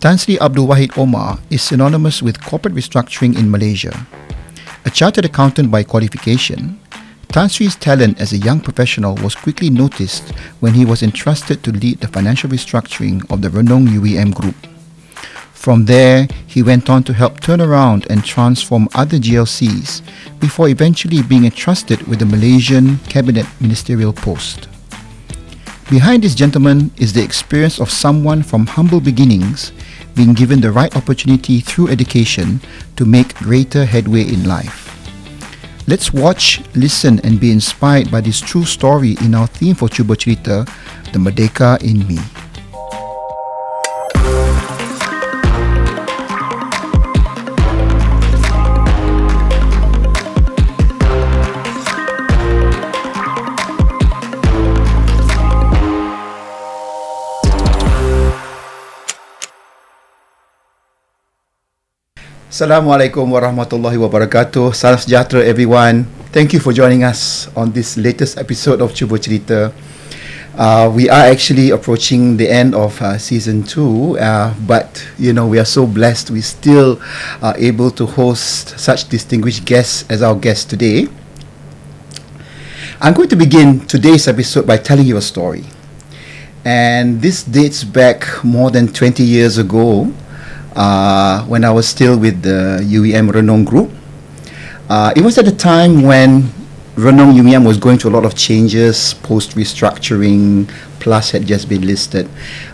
Tan Sri Abdul Wahid Omar is synonymous with corporate restructuring in Malaysia. A chartered accountant by qualification, Tan Sri's talent as a young professional was quickly noticed when he was entrusted to lead the financial restructuring of the Renong UEM Group. From there, he went on to help turn around and transform other GLCs before eventually being entrusted with the Malaysian cabinet ministerial post. Behind this gentleman is the experience of someone from humble beginnings being given the right opportunity through education to make greater headway in life. Let's watch, listen and be inspired by this true story in our theme for Cuba Cerita, The Merdeka in Me. Assalamualaikum warahmatullahi wabarakatuh. Salam sejahtera everyone. Thank you for joining us on this latest episode of Cuba Cerita. We are actually approaching the end of season 2, but we are so blessed we still are able to host such distinguished guests as our guest today. I'm going to begin today's episode by telling you a story. And this dates back more than 20 years ago. When I was still with the UEM Renong Group. It was at a time when Renong UEM was going through a lot of changes, post-restructuring, Plus had just been listed.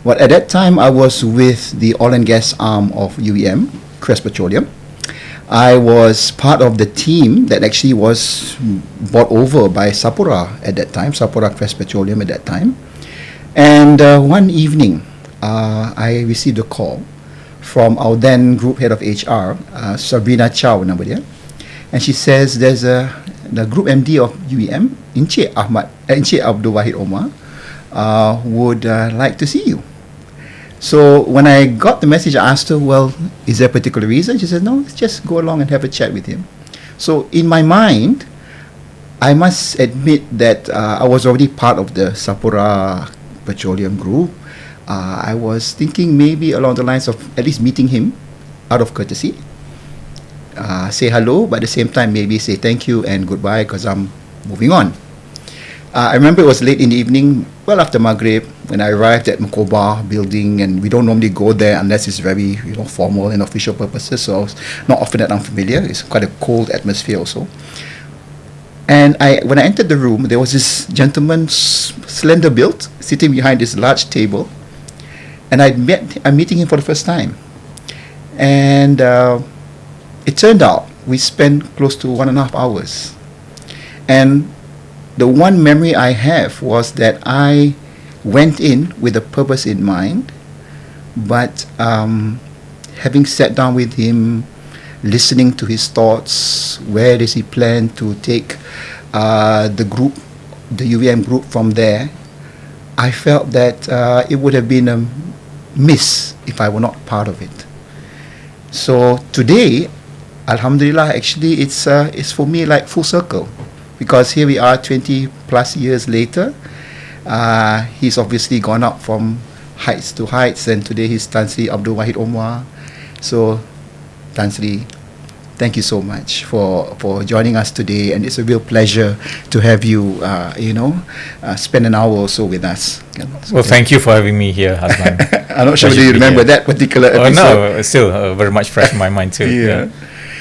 But at that time, I was with the oil and gas arm of UEM, Crest Petroleum. I was part of the team that actually was bought over by Sapura at that time, Sapura Crest Petroleum at that time. And one evening, I received a call from our then group head of HR, Sabrina Chow, nama dia. And she says there's the group MD of UEM, Encik Abdul Wahid Omar, would like to see you. So when I got the message, I asked her, well, is there a particular reason? She said, no, just go along and have a chat with him. So in my mind, I must admit that I was already part of the Sapura Petroleum Group. I was thinking maybe along the lines of at least meeting him out of courtesy. Say hello, but at the same time maybe say thank you and goodbye because I'm moving on. I remember it was late in the evening, well after Maghrib, when I arrived at Merdeka building, and we don't normally go there unless it's very formal and official purposes, so not often that I'm familiar. It's quite a cold atmosphere also. And when I entered the room, there was this gentleman, slender built, sitting behind this large table. And I'm meeting him for the first time. And it turned out we spent close to 1.5 hours. And the one memory I have was that I went in with a purpose in mind, but having sat down with him, listening to his thoughts, where does he plan to take the group, the UEM group from there, I felt that it would have been a miss if I were not part of it. So today, Alhamdulillah, actually it's for me like full circle, because here we are 20 plus years later. He's obviously gone up from heights to heights, and today he's Tan Sri Abdul Wahid Omar. So Tan Sri, thank you so much for joining us today, and it's a real pleasure to have you, spend an hour or so with us. Well, thank you for having me here, Hasman. I'm not sure whether you remember that particular episode. No, still very much fresh in my mind too. Yeah.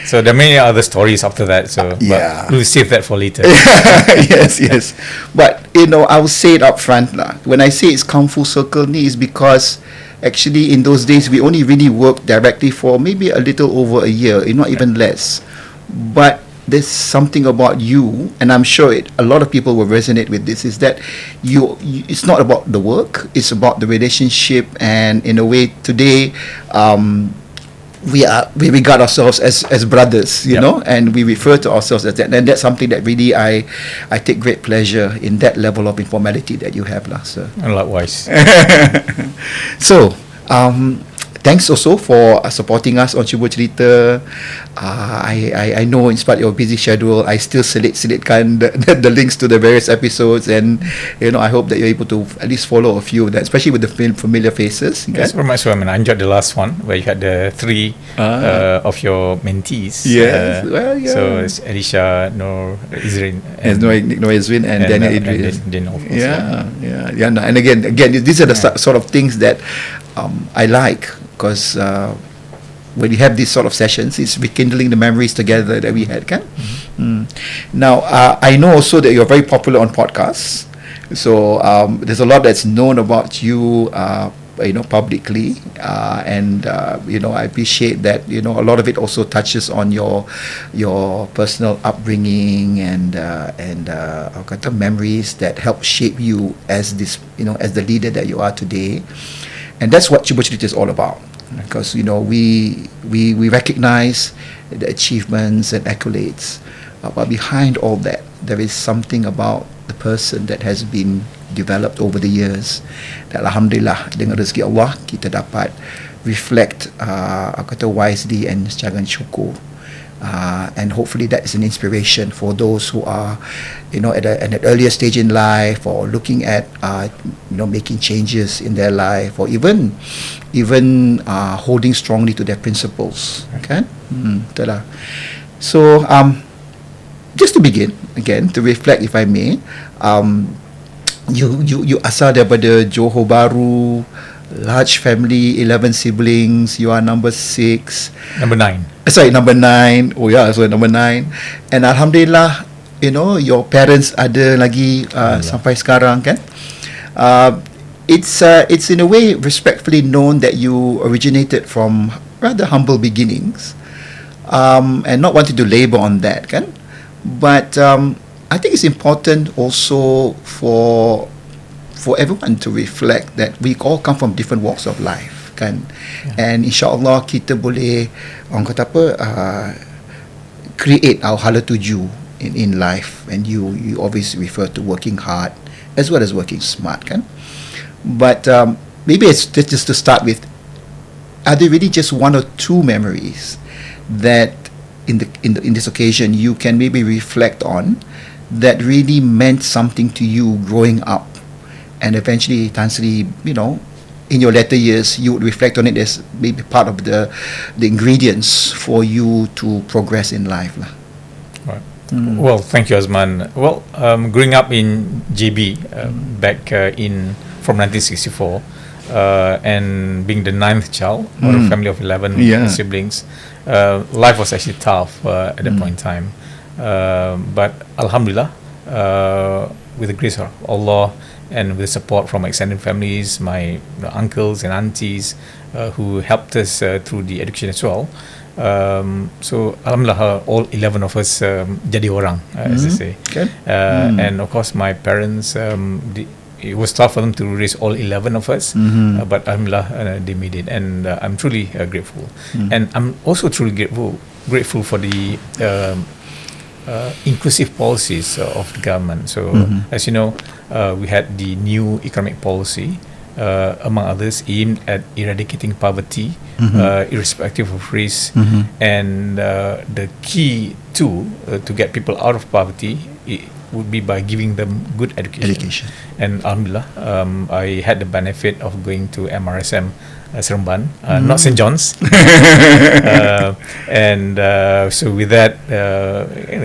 So there are many other stories after that. So but we'll save that for later. yes. But I will say it up front lah. When I say it's come full circle, is because actually in those days we only really worked directly for maybe a little over a year, not even less. But there's something about you, and I'm sure a lot of people will resonate with this, is that you it's not about the work, it's about the relationship. And in a way today we regard ourselves as brothers, and we refer to ourselves as that, and that's something that really I take great pleasure in, that level of informality that you have, sir. And likewise. So thanks also for supporting us on Cuba Cerita. I know in spite of your busy schedule, I still selitkan the links to the various episodes, and I hope that you're able to at least follow a few of that, especially with the familiar faces. Yes, very much so. I mean, I enjoyed the last one where you had the three of your mentees. Yes, So it's Elisha, Noor Izrin, Noor Izrin, and Daniel Idris. And again, these are the sort of things that I like, because when we have these sort of sessions, it's rekindling the memories together that we had. Now, I know also that you're very popular on podcasts. So there's a lot that's known about you, publicly, and I appreciate that. A lot of it also touches on your personal upbringing and memories that help shape you as this, as the leader that you are today. And that's what Cuba Cerita is all about, because we recognize the achievements and accolades, but behind all that there is something about the person that has been developed over the years, that alhamdulillah dengan rezeki Allah kita dapat reflect wisely and secara syukur, and hopefully that is an inspiration for those who are at an earlier stage in life, or looking at making changes in their life, or even holding strongly to their principles. Okay. So just to begin again, to reflect, if I may, you asal daripada Johor Bahru, large family, 11 siblings. You are number 6. Number 9. Number 9. Oh yeah, so number 9. And alhamdulillah, your parents ada lagi sampai sekarang, kan? It's in a way respectfully known that you originated from rather humble beginnings, and not wanting to labor on that, kan? But I think it's important also for everyone to reflect that we all come from different walks of life, kan? And insyaAllah kita boleh create our hala tuju in life. And you obviously refer to working hard as well as working smart, kan? But maybe it's just to start with, are there really just one or two memories that in this occasion you can maybe reflect on, that really meant something to you growing up, and eventually, Tan Sri, in your later years, you would reflect on it as maybe part of the ingredients for you to progress in life, lah. Right. Well, thank you, Azman. Well, growing up in JB back from 1964, and being the 9th child of a family of 11 siblings, life was actually tough at that point in time. But alhamdulillah, with the grace of Allah and with the support from my extended families, my uncles and aunties who helped us through the education as well. So alhamdulillah, all 11 of us jadi orang, as they say. Okay. And of course my parents, it was tough for them to raise all 11 of us, but alhamdulillah, they made it, and I'm truly grateful. And I'm also truly grateful for the inclusive policies of the government. So as you know, we had the new economic policy, among others, aimed at eradicating poverty, irrespective of race, and the key to get people out of poverty would be by giving them good education. And alhamdulillah, I had the benefit of going to MRSM Seremban, not St. John's. And so with that,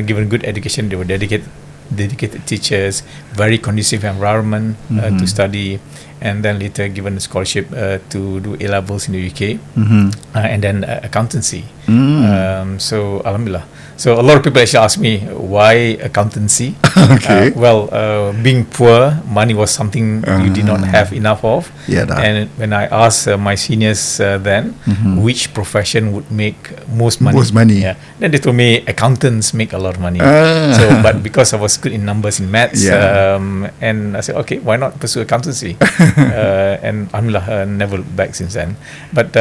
given good education, they were dedicated teachers, very conducive environment to study, and then later given a scholarship to do A-levels in the UK, and then accountancy. So alhamdulillah. So a lot of people actually ask me, why accountancy? Okay. Being poor, money was something you did not have enough of. And when I asked my seniors then, which profession would make most money? Then they told me accountants make a lot of money. So, but because I was good in numbers in maths, and I said, okay, why not pursue accountancy? And alhamdulillah, never looked back since then. But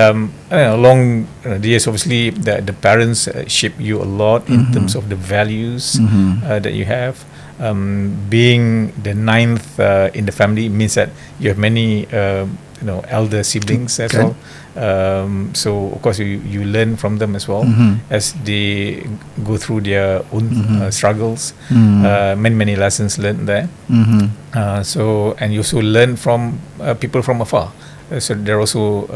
along the years, obviously, the parents shape you a lot in terms of the values that you have. Being the 9th in the family means that you have many elder siblings as well. So of course you learn from them as well as they go through their own struggles. Many lessons learned there. So and you also learn from people from afar. So there are also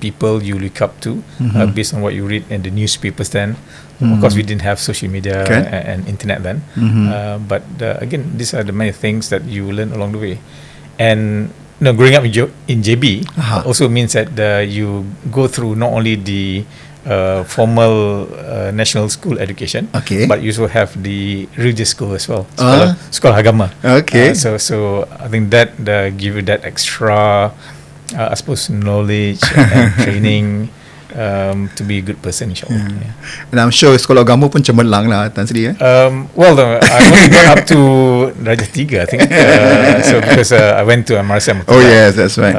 people you look up to based on what you read in the newspapers then. Of course, we didn't have social media and internet then. But again, these are the many things that you learn along the way. And growing up in JB also means that you go through not only the formal national school education, but you also have the religious school as well, sekolah agama. So I think that give you that extra I suppose knowledge and training to be a good person, insyaAllah. And I'm sure sekolah agama pun cemerlang lah, Tan Sri. Well, I only got up to Darjah 3, I think. So because I went to MRSM. Yes, that's right.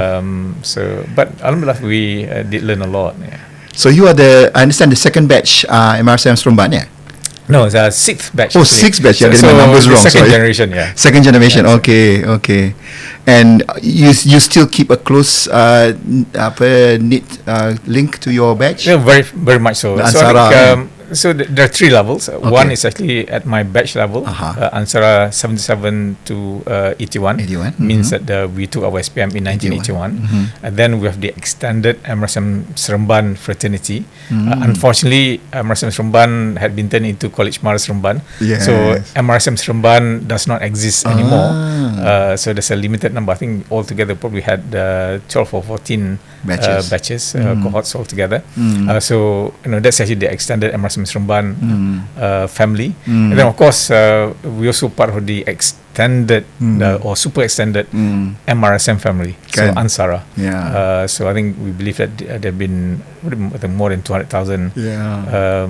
But alhamdulillah, we did learn a lot. So you are I understand, the second batch MRSM Seremban, yeah? No, it's a sixth batch. Oh, sixth batch. Yeah, getting my numbers wrong. Second generation, yeah. Second generation. Yeah, okay. And you still keep a close knit link to your batch? Yeah, very much so. The So Ansara, I think, so there are 3 levels. One is actually at my batch level, Ansara 77 to 81. Means that we took our SPM in 1981. And then we have the extended MRSM Seremban fraternity. Unfortunately, MRSM Seremban had been turned into College Mara Seremban. So MRSM Seremban does not exist anymore. So there's a limited number. I think altogether probably had 12 or 14 batches, cohorts altogether. So that's actually the extended MRSM Seremban family. And then of course we also part of the extended or super extended MRSM family, so Ansara. So I think we believe that there have been more than 200,000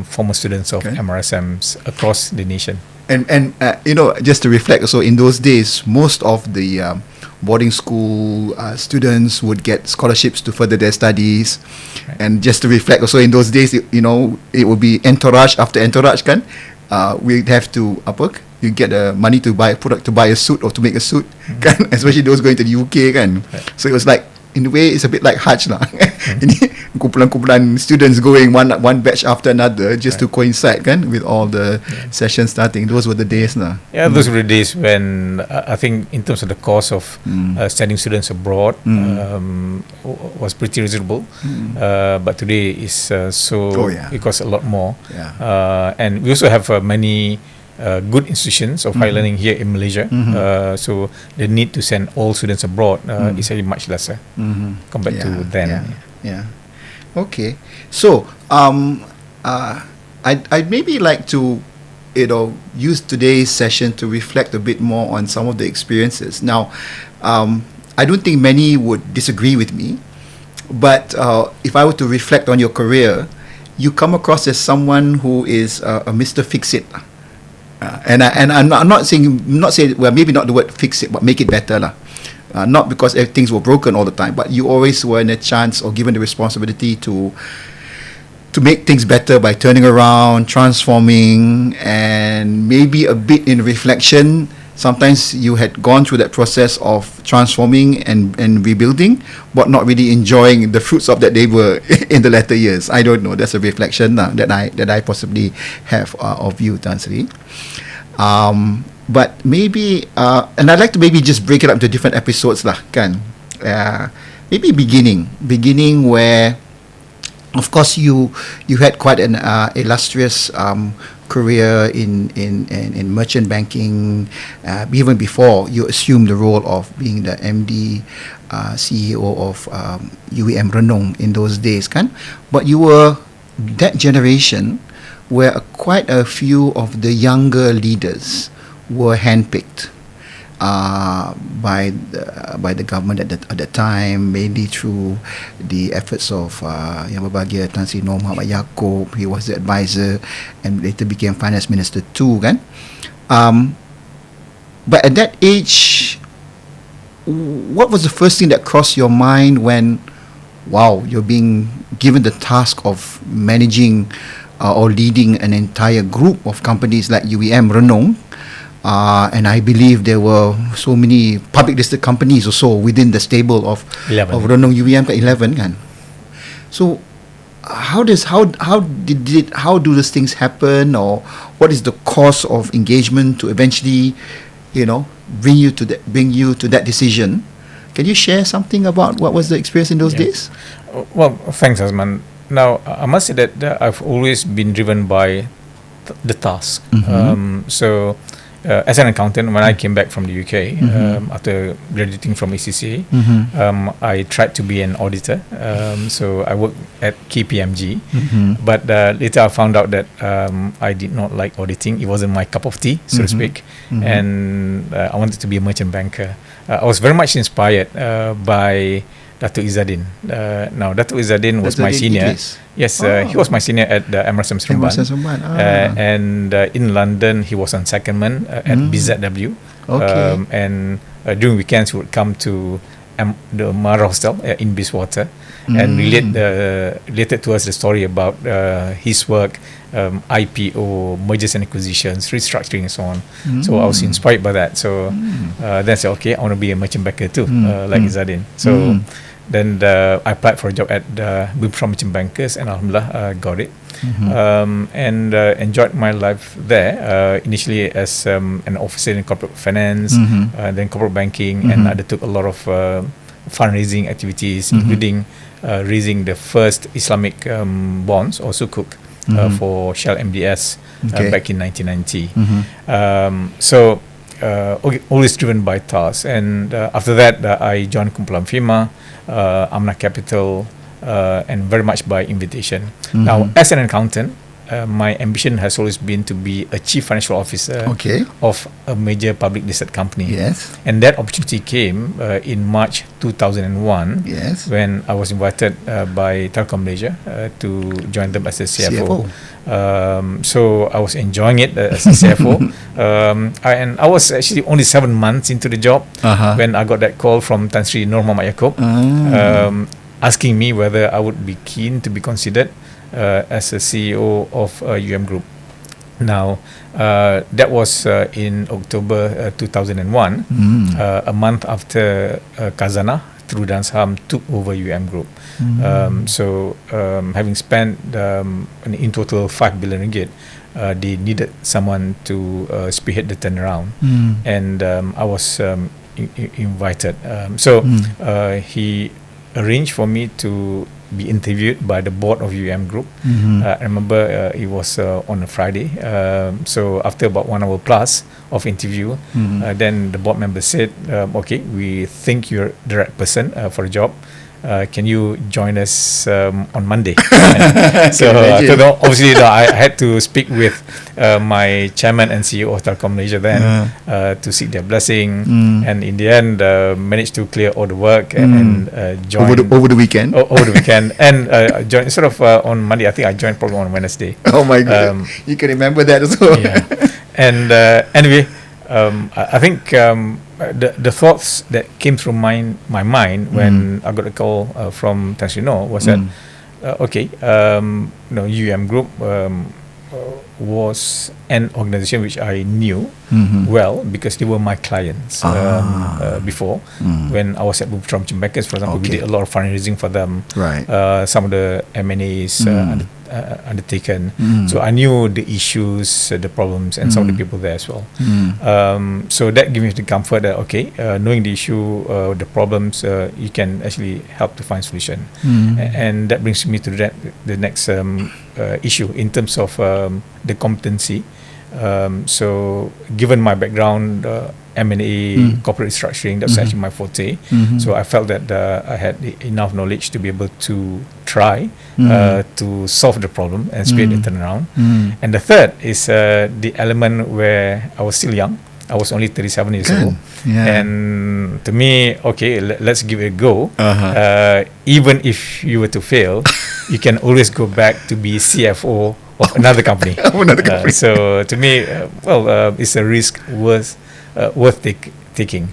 former students of MRSMs across the nation. And just to reflect, so in those days, most of the boarding school students would get scholarships to further their studies. And just to reflect, also in those days, it would be entourage after entourage, kan? We'd have to you get the money to buy a suit or to make a suit, kan? Especially those going to the UK, kan? So it was like, in a way, it's a bit like Hajj lah. Kumpulan students going one batch after another just to coincide, kan, with all the sessions starting. Those were the days lah. Yeah, those were the days when I think in terms of the cost of sending students abroad was pretty reasonable. But today is it costs a lot more. And we also have many good institutions of higher learning here in Malaysia. So the need to send all students abroad is actually much lesser compared to then. Okay. So I'd maybe like to use today's session to reflect a bit more on some of the experiences. Now, I don't think many would disagree with me, but if I were to reflect on your career, you come across as someone who is a Mr. Fix-It. And I'm not saying, well, maybe not the word fix it, but make it better lah. Not because things were broken all the time, but you always were in a chance or given the responsibility to make things better by turning around, transforming, and maybe a bit in reflection. Sometimes you had gone through that process of transforming and rebuilding, but not really enjoying the fruits of that labor in the latter years. I don't know. That's a reflection that I possibly have of you, Tan Sri. But maybe, and I'd like to maybe just break it up into different episodes lah, kan? Maybe beginning where, of course, you had quite an illustrious career in merchant banking. Even before you assumed the role of being the MD, CEO of UEM Renong in those days, kan? But you were that generation where quite a few of the younger leaders were handpicked by the government at the time, mainly through the efforts of Yang Berbahagia Tan Sri Muhammad Yaakob. He was the advisor and later became finance minister too, kan? But at that age, what was the first thing that crossed your mind when, wow, you're being given the task of managing or leading an entire group of companies like UEM Renong, and I believe there were so many public listed companies also within the stable of 11. Renong UEM ke 11 kan. So how do these things happen, or what is the cost of engagement to eventually, bring you to that decision? Can you share something about what was the experience in those days? Well, thanks, Azman. Now, I must say that I've always been driven by the task. So, as an accountant, when I came back from the UK after graduating from ACCA, I tried to be an auditor. So I worked at KPMG, but later I found out that I did not like auditing. It wasn't my cup of tea, so to speak, and I wanted to be a merchant banker. I was very much inspired by Datuk Izzadin. Now, Datuk Izzadin was my senior. Yes, he was my senior at the MRSM and in London he was on secondment at BZW. Okay. And during weekends he would come to the Mar Hostel in Bayswater and related to us the story about his work, IPO, mergers and acquisitions, restructuring and so on. So I was inspired by that. So then I said, okay, I want to be a merchant banker too, like Izzadin. So then I applied for a job at Bumiputera Merchant Bankers, and Alhamdulillah got it. And enjoyed my life there. Initially as an officer in corporate finance, then corporate banking, and undertook a lot of fundraising activities, including raising the first Islamic bonds, or sukuk, for Shell MDS back in 1990. So always driven by tasks. And after that, I joined kumpulan firma, Amna Capital, and very much by invitation. Now, as an accountant, my ambition has always been to be a chief financial officer of a major public listed company. Yes. And that opportunity came in March 2001 when I was invited by Telkom Malaysia to join them as a CFO. So I was enjoying it as a CFO. And I was actually only 7 months into the job when I got that call from Tan Sri Yaakob, asking me whether I would be keen to be considered as a CEO of UM Group. Now, that was in October 2001, a month after Khazanah through Dan Saham took over UM Group. So, having spent in total 5 billion ringgit, they needed someone to spearhead the turnaround, and I was invited. So he arranged for me to be interviewed by the board of UM Group. I remember it was on a Friday. So after about 1 hour plus of interview, then the board member said, okay, we think you're the right person for the job. Can you join us on Monday? So obviously I had to speak with my chairman and CEO of Telkom Malaysia then to seek their blessing, and in the end managed to clear all the work and join over the weekend. Over the weekend, and join instead of on Monday. I think I joined probably on Wednesday. Oh my God! You can remember that as well. Yeah, and anyway. I think the thoughts that came through my mind when I got a call from Tan Sri was that UM Group was an organisation which I knew well because they were my clients before. When I was at Bumiputera Merchant Bankers, for example, we did a lot of fundraising for them. Right. Some of the M&As undertaken. So I knew the issues, the problems, and some of the people there as well. So that gave me the comfort that knowing the issue, the problems, you can actually help to find solution. And that brings me to the next issue in terms of the competency. So given my background, M&A, corporate restructuring, that's actually my forte. So I felt that I had enough knowledge to be able to try to solve the problem and speed the turnaround. And the third is the element where I was still young. I was only 37 years old. And to me, let's give it a go. Even if you were to fail, you can always go back to be CFO of another company. So to me, it's a risk worth taking.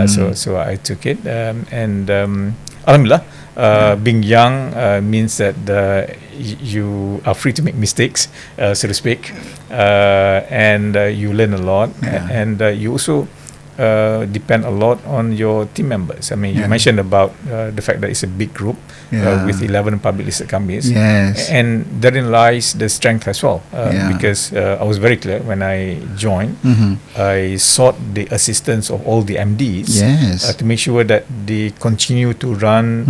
So I took it, and Alhamdulillah, Being young means that you are free to make mistakes, so to speak, and you learn a lot, and you also depend a lot on your team members. I mean, you mentioned about the fact that it's a big group with 11 public listed companies, and therein lies the strength as well. Because I was very clear when I joined, I sought the assistance of all the MDs to make sure that they continue to run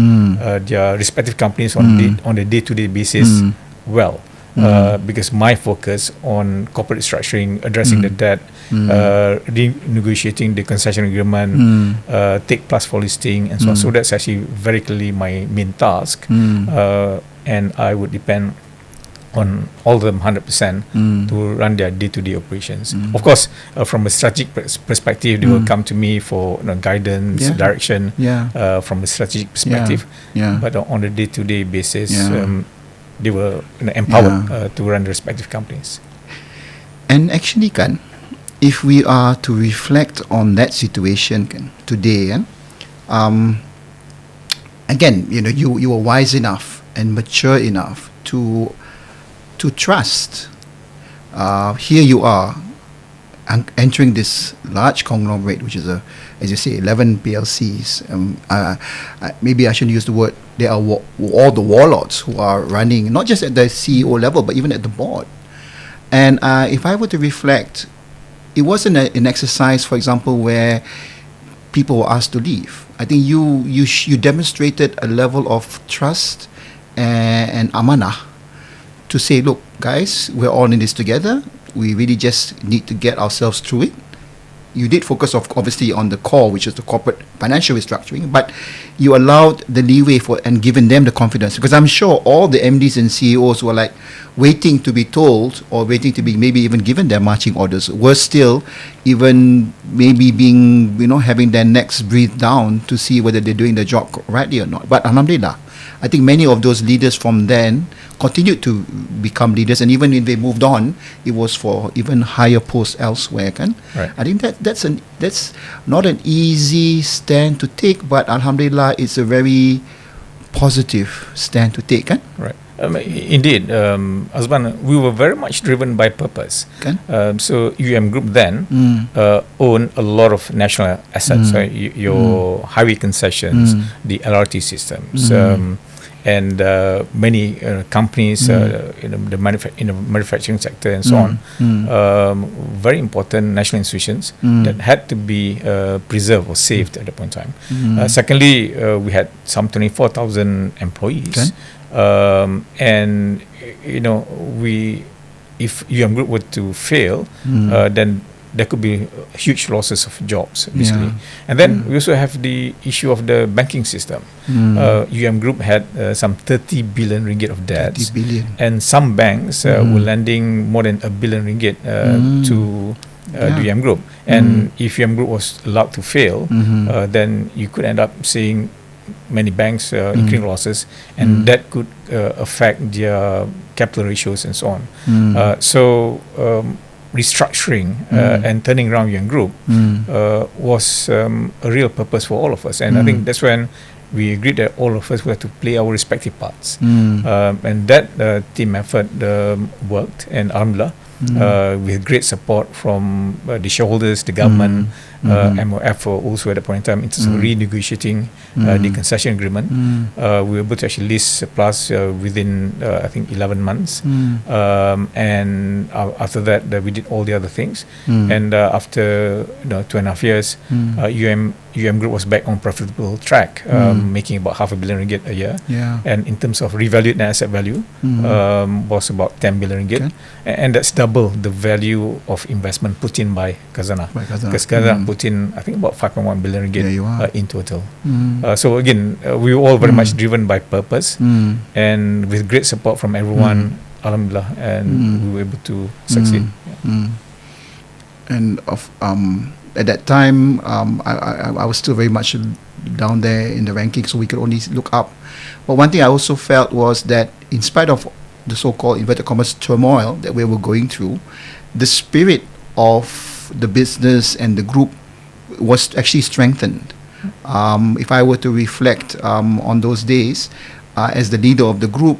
their respective companies on a day-to-day basis well. Because my focus on corporate restructuring, addressing the debt, renegotiating the concession agreement, take plus for listing, and so on. So that's actually very clearly my main task, and I would depend on all of them 100% to run their day-to-day operations. Of course, from a strategic perspective, they will come to me for guidance, direction from a strategic perspective. But on a day-to-day basis, they were empowered to run the respective companies. And actually, Kan, if we are to reflect on that situation today, again, you were wise enough and mature enough to trust. Here you are entering this large conglomerate, which is as you say, 11 PLCs. Maybe I shouldn't use the word. They are all the warlords who are running, not just at the CEO level, but even at the board. And if I were to reflect, it wasn't an exercise, for example, where people were asked to leave. I think you demonstrated a level of trust and amanah to say, look, guys, we're all in this together. We really just need to get ourselves through it. You did focus, obviously, on the core, which is the corporate financial restructuring, but you allowed the leeway and given them the confidence. Because I'm sure all the MDs and CEOs were like waiting to be told, or waiting to be maybe even given their marching orders, were still even maybe being, having their necks breathed down to see whether they're doing the job rightly or not. But alhamdulillah, I think many of those leaders from then continued to become leaders, and even when they moved on, it was for even higher posts elsewhere. Right. I think that's not an easy stand to take, but alhamdulillah, it's a very positive stand to take. Right. Indeed, Azman, we were very much driven by purpose. So Group then owned a lot of national assets, your highway concessions, the LRT systems, and many companies in the manufacturing sector and so on. Very important national institutions that had to be preserved or saved at that point in time. Secondly, we had some 24,000 employees. And if Group were to fail, then there could be huge losses of jobs, basically. And then we also have the issue of the banking system. Group had some 30 billion ringgit of debt, and some banks were lending more than 1 billion ringgit to the Group. And if Group was allowed to fail, then you could end up seeing many banks incurring losses, and that could affect their capital ratios and so on. So restructuring and turning around Group was a real purpose for all of us, and I think that's when we agreed that all of us would have to play our respective parts, and that team effort worked, and alhamdulillah, with great support from the shareholders, the government, MOF also at that point in time, in terms of renegotiating the concession agreement. We were able to actually list surplus within I think 11 months, and after that we did all the other things, and after 2.5 years, Group was back on profitable track, making about $500 million a year, and in terms of revalued net asset value, was about 10 billion ringgit, and that's double the value of investment put in by Khazanah. Because Khazanah put in, I think, about 5.1 billion ringgit in total. So again, we were all very much driven by purpose, and with great support from everyone, alhamdulillah, and we were able to succeed. And at that time, I was still very much down there in the ranking, so we could only look up. But one thing I also felt was that in spite of the so-called inverted commas turmoil that we were going through, the spirit of the business and the group was actually strengthened. If I were to reflect on those days, as the leader of the group,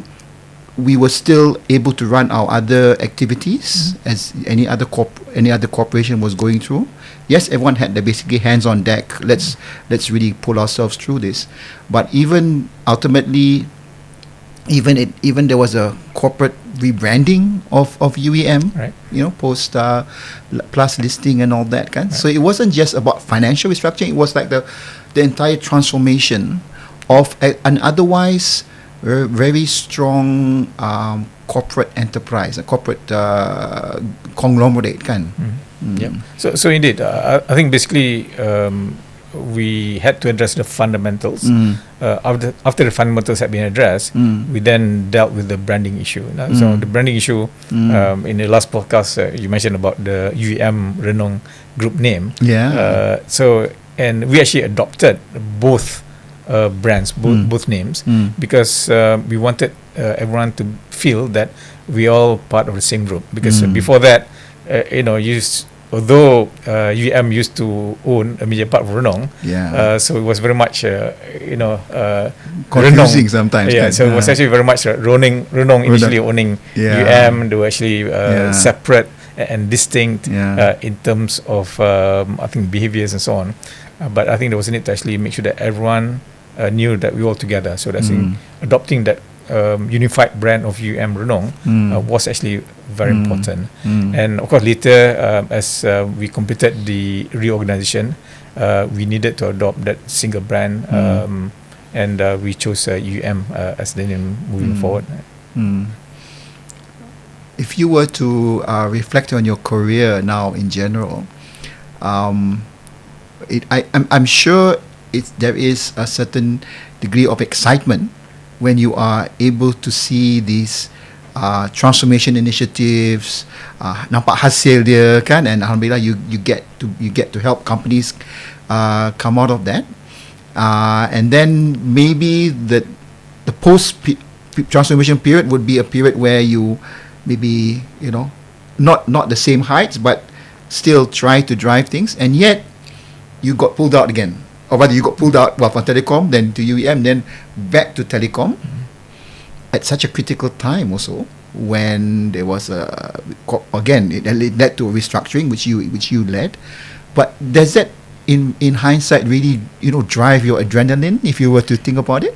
we were still able to run our other activities as any other corporation was going through. Yes, everyone had the basically hands on deck. Let's really pull ourselves through this. But even ultimately, even there was a corporate rebranding of UEM, Right. Post plus listing and all that kind. Right. So it wasn't just about financial restructuring. It was like the entire transformation of an otherwise very strong corporate enterprise, a corporate conglomerate kan. Yeah. So indeed, I think basically we had to address the fundamentals. After the fundamentals had been addressed, we then dealt with the branding issue. So the branding issue, in the last podcast, you mentioned about the UEM Renong group name. Yeah. And we actually adopted both brands, both names, because we wanted everyone to feel that we all part of the same group. Because before that, although UEM used to own a major part of Renong, so it was very much confusing Renong. sometimes. Yeah, so it was actually very much Renong initially owning UEM. They were actually separate and distinct in terms of I think behaviors and so on. But I think there was a need to actually make sure that everyone knew that we were all together. So that's adopting that unified brand of UEM Renong was actually very important. And of course later, as we completed the reorganization, we needed to adopt that single brand, and we chose UEM as the name moving forward. If you were to reflect on your career now in general, I'm sure there is a certain degree of excitement when you are able to see these transformation initiatives, nampak hasil dia kan, and alhamdulillah you get to help companies come out of that, and then maybe the post transformation period would be a period where you maybe not the same heights but still try to drive things, and yet you got pulled out again. Or rather, you got pulled out from telecom, then to UEM, then back to telecom at such a critical time also, when there was again it led to a restructuring which you led. But does that in hindsight really drive your adrenaline if you were to think about it?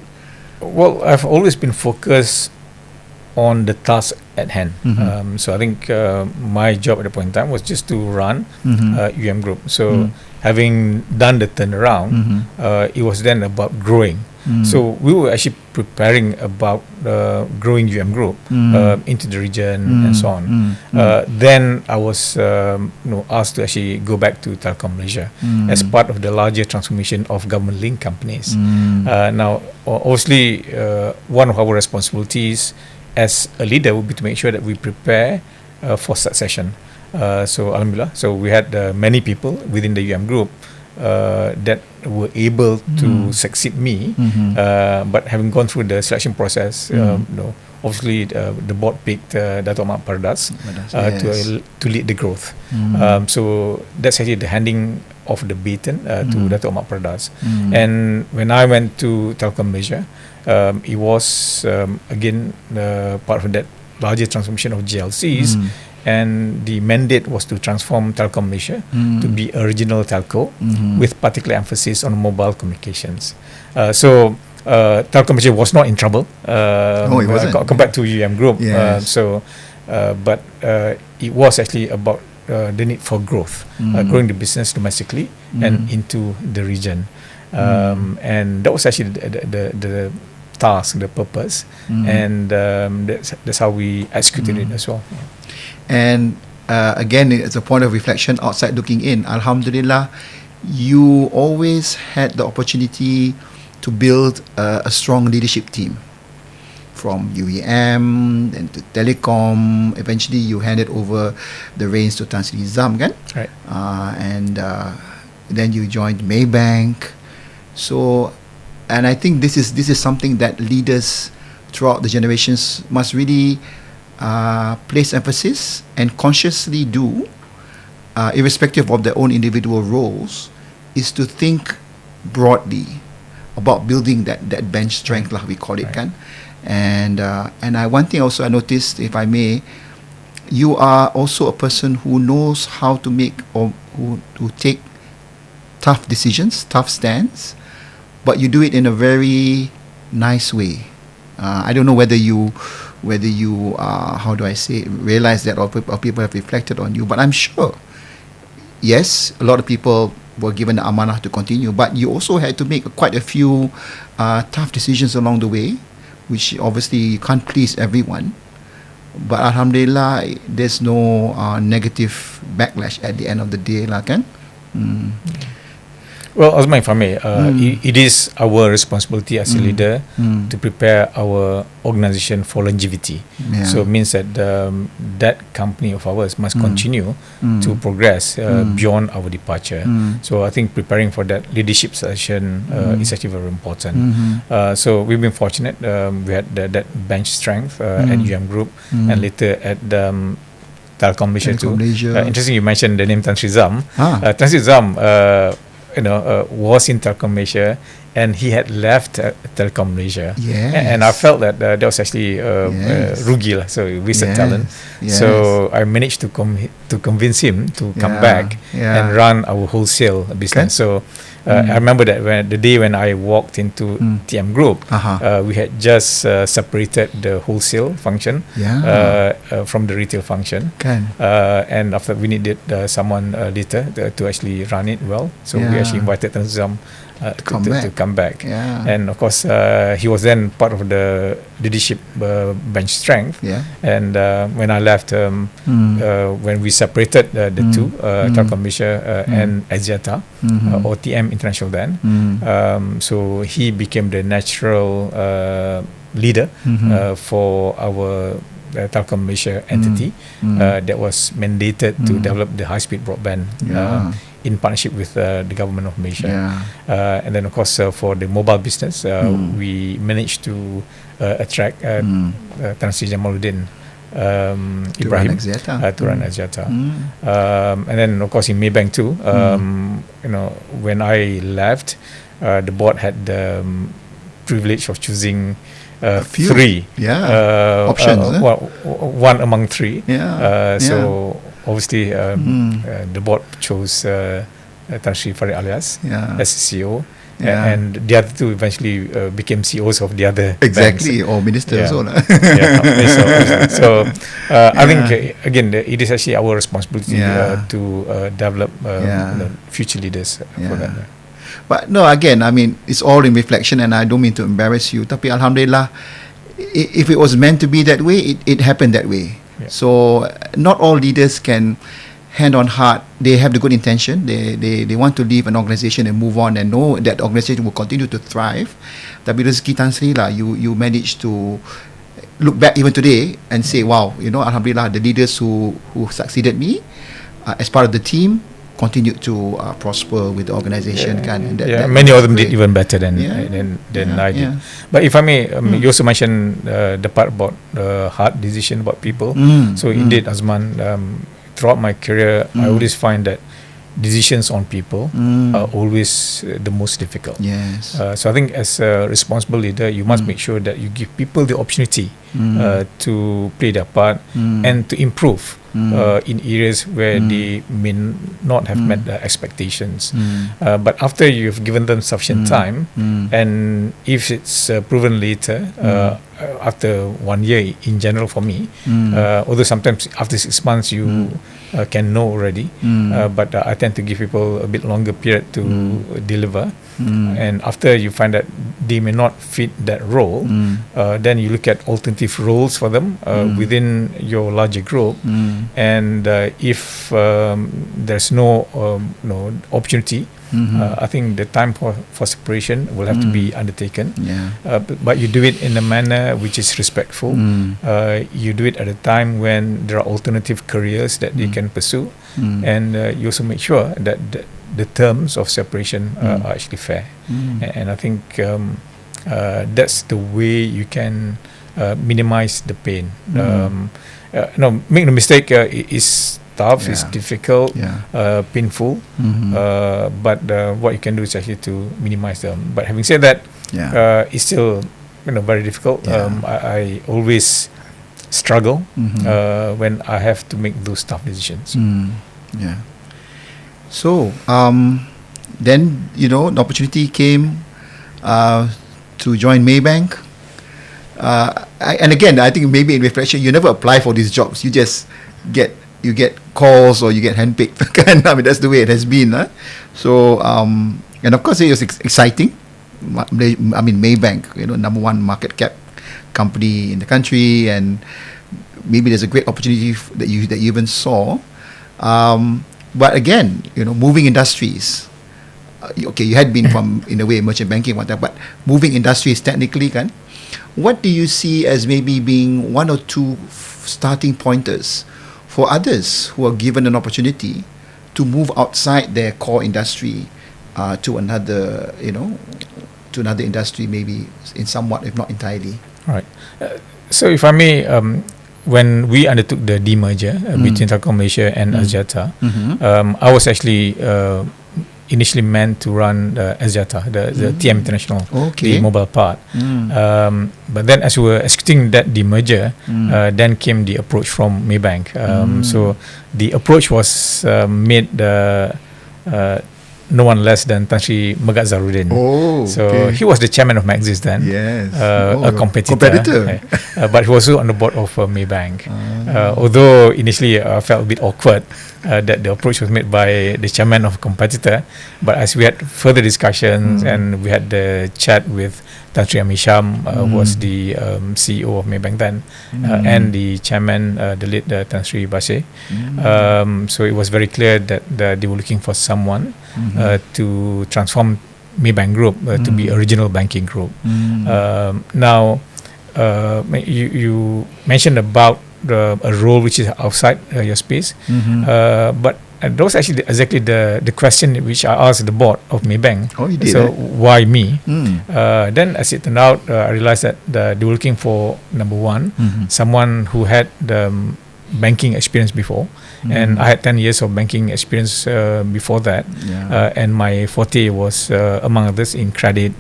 Well, I've always been focused on the task at hand. So I think my job at the point in time was just to run UEM Group. So having done the turnaround, it was then about growing. So we were actually preparing about growing UEM Group into the region and so on. Then I was asked to actually go back to Telkom Malaysia as part of the larger transformation of government-linked companies. Now, obviously, one of our responsibilities as a leader would be to make sure that we prepare for succession. So alhamdulillah, so we had many people within the UEM group that were able to succeed me, but having gone through the selection process, obviously the board picked Dato' Omar Pardas to lead the growth. So that's actually the handing of the baton to Dato' Omar Pardas. And when I went to Telkom Malaysia, it was again part of that larger transformation of GLCs. And the mandate was to transform Telkom Malaysia to be a regional telco with particular emphasis on mobile communications. So Telkom Malaysia was not in trouble it wasn't. compared to UEM Group. Yes. But it was actually about the need for growth, growing the business domestically and into the region. And that was actually the task, the purpose, and that's how we executed it as well. And again, it's a point of reflection outside looking in. Alhamdulillah, you always had the opportunity to build a strong leadership team. From UEM, then to Telecom, eventually you handed over the reins to Tan Sri kan? Right. And then you joined Maybank. So, and I think this is something that leaders throughout the generations must really place emphasis and consciously do, irrespective of their own individual roles, is to think broadly about building that bench strength lah, we call it, kan. And one thing also I noticed, if I may, you are also a person who knows how to make or who take tough decisions, tough stands, but you do it in a very nice way. I don't know whether you how do I say, realize that, or people have reflected on you, but I'm sure, yes, a lot of people were given the amanah to continue, but you also had to make quite a few tough decisions along the way, which obviously you can't please everyone. But Alhamdulillah, there's no negative backlash at the end of the day lah, kan? Well, Azman, if I may, it is our responsibility as a leader to prepare our organisation for longevity. So it means that that company of ours must continue to progress beyond our departure. So I think preparing for that leadership session is actually very important. So we've been fortunate. We had that bench strength at UM Group and later at Telkom Malaysia too. Interesting, you mentioned the name Tan Sri Zam. Tan Sri Zam was in Telkom Malaysia, and he had left Telkom Malaysia. And I felt that that was actually rugi lah, so wasted talent. So I managed to convince him to come back and run our wholesale business. So I remember that the day when I walked into TM Group, we had just separated the wholesale function from the retail function, and after we needed someone later to actually run it well. So we actually invited Tan Sri Zam to come back. And of course he was then part of the leadership bench strength. And when I left, when we separated the two, Telkom Malaysia and Axiata, or TM International then, so he became the natural leader for our Telkom Malaysia entity that was mandated to develop the high-speed broadband in partnership with the government of Malaysia. And then of course for the mobile business, we managed to attract Tan Sri Jamaluddin Ibrahim to run Axiata. And then of course in Maybank too, when I left, the board had the privilege of choosing three options, one among three. So obviously the board chose Tan Sri Farid Alias as CEO, and the other two eventually became CEOs of the other banks. Or ministers also. So I think again it is actually our responsibility to develop future leaders for that. But no, again, I mean, it's all in reflection, and I don't mean to embarrass you. Tapi Alhamdulillah, if it was meant to be that way, it happened that way. So not all leaders can, hand on heart, they have the good intention. They want to leave an organisation and move on and know that organisation will continue to thrive. Tapi rezeki Tan Sri lah, you managed to look back even today and say, wow, Alhamdulillah, the leaders who succeeded me as part of the team continued to prosper with the organisation, and many of them did even better than I did. But if I may, you also mentioned the part about hard decision about people. So indeed, Azman, throughout my career, I always find that decisions on people are always the most difficult. So I think as a responsible leader, you must make sure that you give people the opportunity to play their part and to improve in areas where they may not have met the expectations. But after you've given them sufficient time, and if it's proven later, after 1 year in general for me, although sometimes after 6 months you can know already, but I tend to give people a bit longer period to deliver. And after you find that they may not fit that role, then you look at alternative roles for them within your larger group. And if there's no opportunity, I think the time for separation will have to be undertaken. But you do it in a manner which is respectful. You do it at a time when there are alternative careers that they can pursue, and you also make sure that the terms of separation are actually fair. And I think that's the way you can minimize the pain. Make no mistake, it is tough, it's Yeah. difficult, Yeah. painful. Mhm. But what you can do is actually to minimize them. But having said that, Yeah. it's still very difficult. Yeah. I always struggle Mhm. when I have to make those tough decisions. Yeah. So, then the opportunity came to join Maybank. And again, I think maybe in reflection, you never apply for these jobs. You just get calls or you get handpicked. I mean, that's the way it has been. Huh? So, and of course, it was exciting. I mean, Maybank, number one market cap company in the country, and maybe there's a great opportunity that you even saw. But again, moving industries. Okay, you had been from, in a way, merchant banking, whatever, but moving industries technically, kan? What do you see as maybe being one or two starting pointers for others who are given an opportunity to move outside their core industry to another, to another industry, maybe in somewhat, if not entirely? Right. So if I may, when we undertook the demerger between Telkom Malaysia and Axiata, I was actually initially meant to run Axiata, the TM International, the mobile part. But then as we were executing that demerger, then came the approach from Maybank. So the approach was made no one less than Tan Sri Wahid. So he was the chairman of Maxis then. Yes. A competitor. But he was also on the board of Maybank. Although initially I felt a bit awkward that the approach was made by the chairman of a competitor, but as we had further discussions and we had the chat with Tan Sri Hisham, who was the CEO of Maybank then, and the chairman, the late Tan Sri Bashe. So it was very clear that they were looking for someone to transform Maybank Group to be a regional banking group. Now, you mentioned about a role which is outside your space, but that was actually exactly the question which I asked the board of Maybank. Oh, you did. So why me? Then as it turned out, I realized that they were looking for, number one, someone who had the banking experience before, and I had 10 years of banking experience before that, and my forte was among others in credit,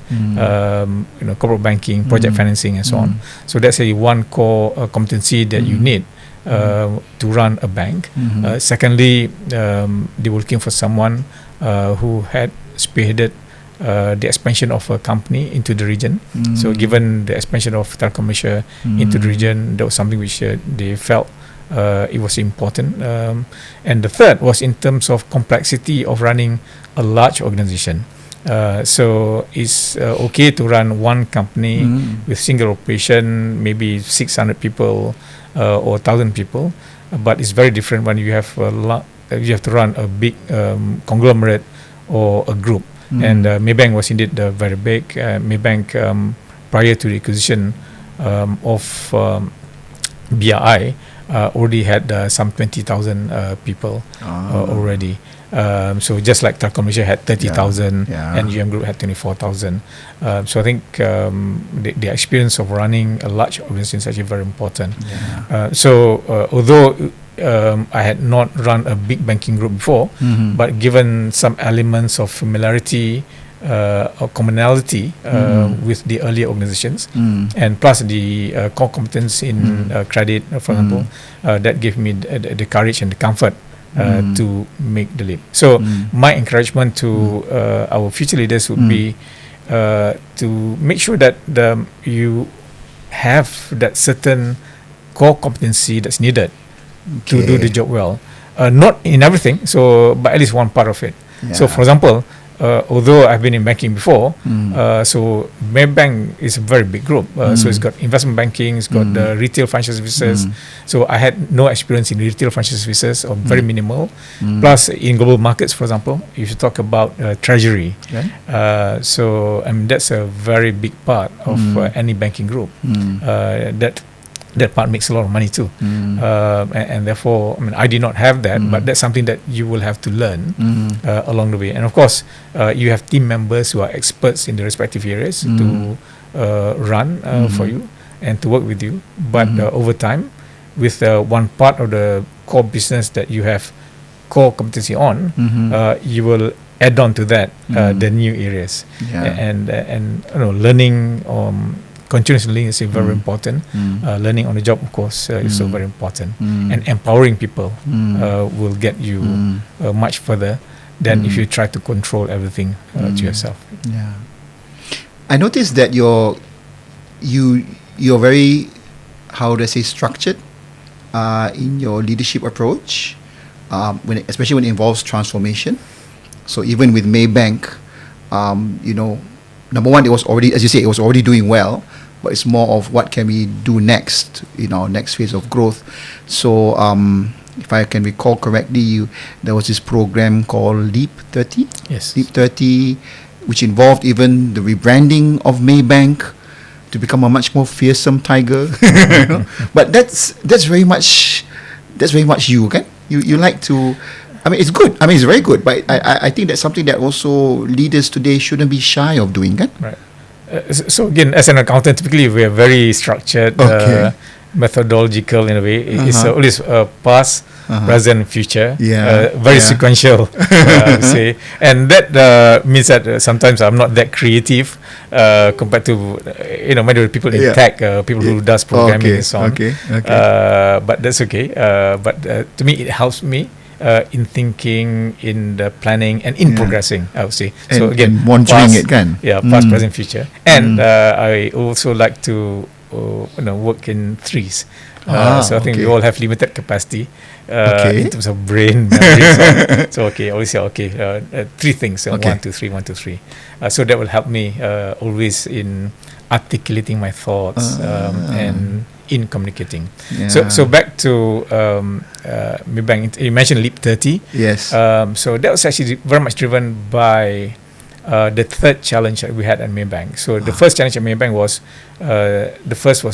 corporate banking, project financing, and so on. So that's a one core competency that you need to run a bank. Secondly, they were looking for someone who had spearheaded the expansion of a company into the region. So given the expansion of Telkom Malaysia into the region, that was something which they felt it was important. And the third was in terms of complexity of running a large organization. So it's okay to run one company with single operation, maybe 600 people or 1,000 people, but it's very different when you have you have to run a big conglomerate or a group. And Maybank was indeed very big. Maybank, prior to the acquisition of BRI, already had some 20,000 people already. So just like Telkom Malaysia had 30,000 and UM Group had 24,000. So I think the experience of running a large organization is actually very important. So although I had not run a big banking group before, but given some elements of familiarity or commonality with the earlier organizations, and plus the core competence in credit, for example, that gave me the courage and the comfort to make the leap. So my encouragement to our future leaders would be to make sure that you have that certain core competency that's needed to do the job well. Not in everything, but at least one part of it. So for example, although I've been in banking before, so Maybank is a very big group. So it's got investment banking, it's got the retail financial services. So I had no experience in retail financial services, or very minimal. Plus in global markets, for example, if you talk about treasury, so that's a very big part of any banking group. That part makes a lot of money too, and therefore, I did not have that, but that's something that you will have to learn along the way. And of course, you have team members who are experts in the respective areas to run for you and to work with you. But over time, with one part of the core business that you have core competency on, you will add on to that the new areas. And learning, continuous learning is very important. Learning on the job, of course, is so very important. And empowering people will get you much further than if you try to control everything to yourself. I noticed that you're very, how do I say, structured in your leadership approach, especially when it involves transformation. So even with Maybank, number one, it was already, as you say, it was already doing well, but it's more of what can we do next in our next phase of growth. So if I can recall correctly, there was this program called Leap 30. Yes. Leap 30, which involved even the rebranding of Maybank to become a much more fearsome tiger. But that's very much you, okay? You like to. I mean, it's good. I mean, it's very good. But I think that's something that also leaders today shouldn't be shy of doing, kan? Right. So again, as an accountant, typically we are very structured, methodological in a way. It's always past, present, future. Very sequential, I would say. And that means that sometimes I'm not that creative compared to many people in tech, people who does programming and so on. But that's okay. But to me, it helps me in thinking, in the planning, and in progressing, I would say. And, so again, monitoring it, kan? Past, present, future. And I also like to work in threes. So I think we all have limited capacity in terms of brain memory. So always say three things. 1, 2, 3, 1, 2, 3. So that will help me always in articulating my thoughts and in communicating. So back to Maybank. You mentioned Leap 30. Yes. So that was actually very much driven by the third challenge that we had at Maybank. So the first challenge at Maybank was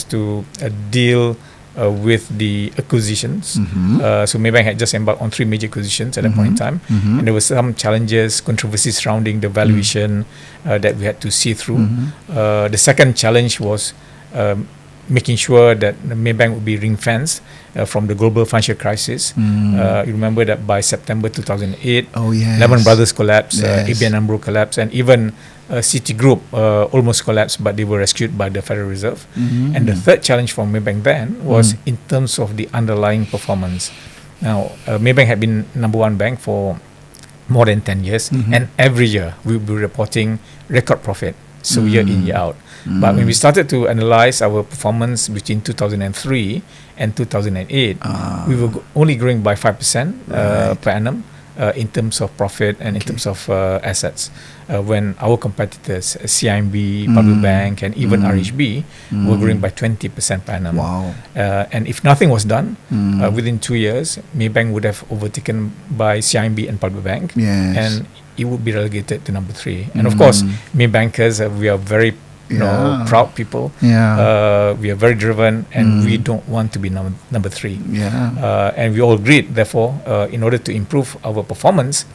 to deal with the acquisitions. So Maybank had just embarked on 3 major acquisitions at that point in time, and there were some challenges, controversies surrounding the valuation that we had to see through. The second challenge was making sure that Maybank would be ring-fenced from the global financial crisis. You remember that by September 2008, Lehman Brothers collapsed, ABN AMRO collapsed, and even Citigroup almost collapsed, but they were rescued by the Federal Reserve. And the third challenge for Maybank then was in terms of the underlying performance. Now, Maybank had been number one bank for more than 10 years, and every year we will be reporting record profit, so year in, year out. But when we started to analyze our performance between 2003 and 2008, we were only growing by 5% per annum in terms of profit and in terms of assets. When our competitors, CIMB, Public Bank, and even RHB, were growing by 20% per annum. Wow. And if nothing was done, within 2 years, Maybank would have overtaken by CIMB and Public Bank, and it would be relegated to number 3. And of course, Maybankers, we are very proud people. We are very driven, and we don't want to be number 3. And we all agreed, therefore, in order to improve our performance,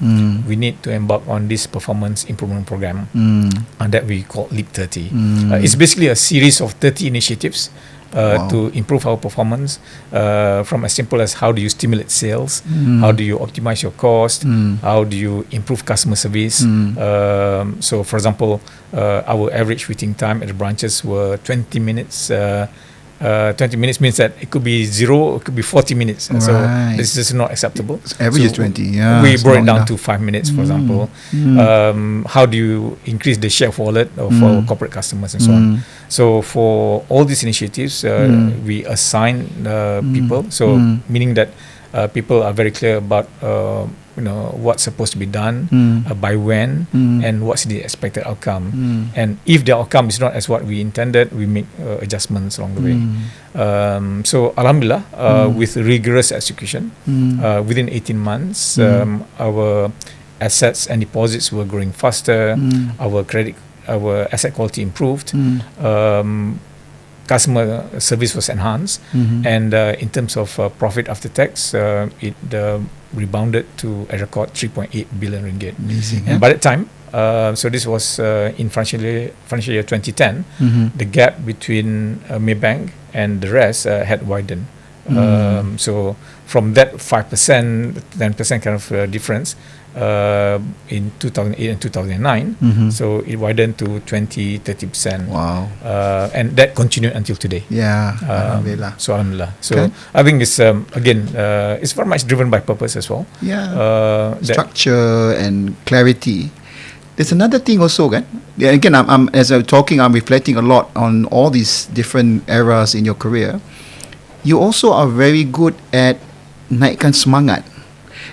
we need to embark on this performance improvement program that we call Leap 30. It's basically a series of 30 initiatives to improve our performance, from as simple as how do you stimulate sales, how do you optimize your cost, how do you improve customer service. So for example, our average waiting time at the branches were 20 minutes. 20 minutes means that it could be 0, it could be 40 minutes. So this is not acceptable. Average is 20. We brought it down to 5 minutes, for example. How do you increase the share of wallet of our corporate customers and so on? So for all these initiatives, we assign people. So meaning that people are very clear about what's supposed to be done, by when, and what's the expected outcome. And if the outcome is not as what we intended, we make adjustments along the way. So Alhamdulillah, with rigorous execution, within 18 months, our assets and deposits were growing faster, our asset quality improved, customer service was enhanced, and in terms of profit after tax, it rebounded to a record 3.8 billion ringgit. Amazing. And by that time, so this was in financial year 2010, the gap between Maybank and the rest had widened. So from that 5%, 10% kind of difference in 2008 and 2009, so it widened to 20-30%. Wow. And that continued until today. Yeah. Alhamdulillah. So Alhamdulillah. So Okay. I think it's again it's very much driven by purpose as well. Yeah. That Structure and clarity. There's another thing also, kan? Yeah, again, I'm as I'm talking, I'm reflecting a lot on all these different eras in your career. You also are very good at naikkan semangat.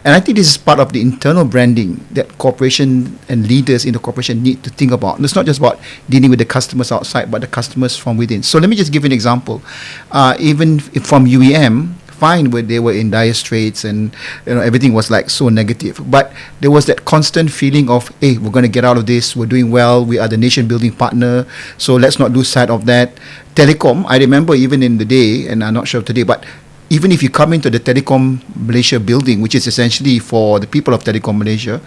And I think this is part of the internal branding that corporation and leaders in the corporation need to think about. And it's not just about dealing with the customers outside, but the customers from within. So let me just give you an example. Even from UEM, fine, where they were in dire straits and everything was like so negative. But there was that constant feeling of, hey, we're going to get out of this. We're doing well. We are the nation building partner. So let's not lose sight of that. Telecom, I remember even in the day, and I'm not sure today, but even if you come into the Telecom Malaysia building, which is essentially for the people of Telecom Malaysia,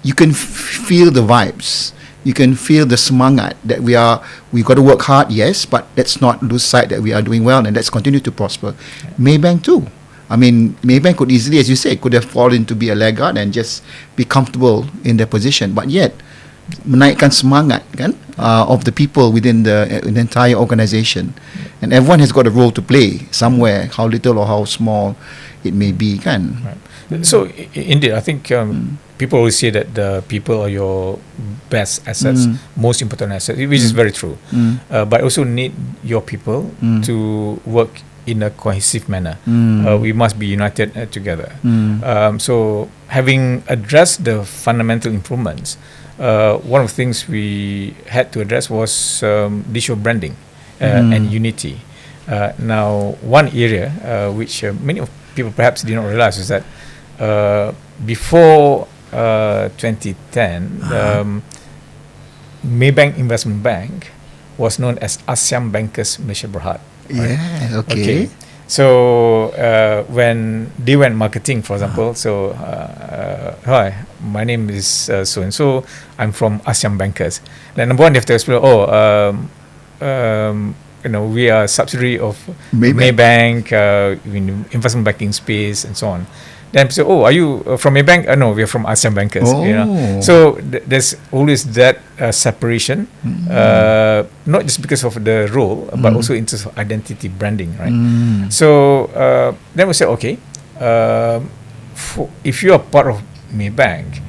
you can feel the vibes. You can feel the semangat that we got to work hard, yes, but let's not lose sight that we are doing well and let's continue to prosper. Maybank too. I mean, Maybank could easily, as you say, could have fallen to be a laggard and just be comfortable in their position. But yet, menaikkan semangat kan of the people within the entire organisation, and everyone has got a role to play somewhere, how little or how small it may be kan. Right. So indeed, I think people always say that the people are your best assets, most important assets, which is very true. But also need your people to work in a cohesive manner. We must be united together. So having addressed the fundamental improvements, one of the things we had to address was the issue of branding and unity. Now, one area which many of people perhaps did not realize is that before 2010, Maybank Investment Bank was known as ASEAN Bankers Malaysia Berhad. Right? Yeah, okay. So when they went marketing, for example, so hi, my name is so and so. I'm from ASEAN Bankers. Then number one, they have to explain. We are a subsidiary of Maybank, in investment banking space and so on. Then people say, oh, are you from Maybank? No, we are from ASEAN Bankers. So there's always that separation, not just because of the role, but also in terms of identity branding, right? So then we say, okay, if you are part of Maybank,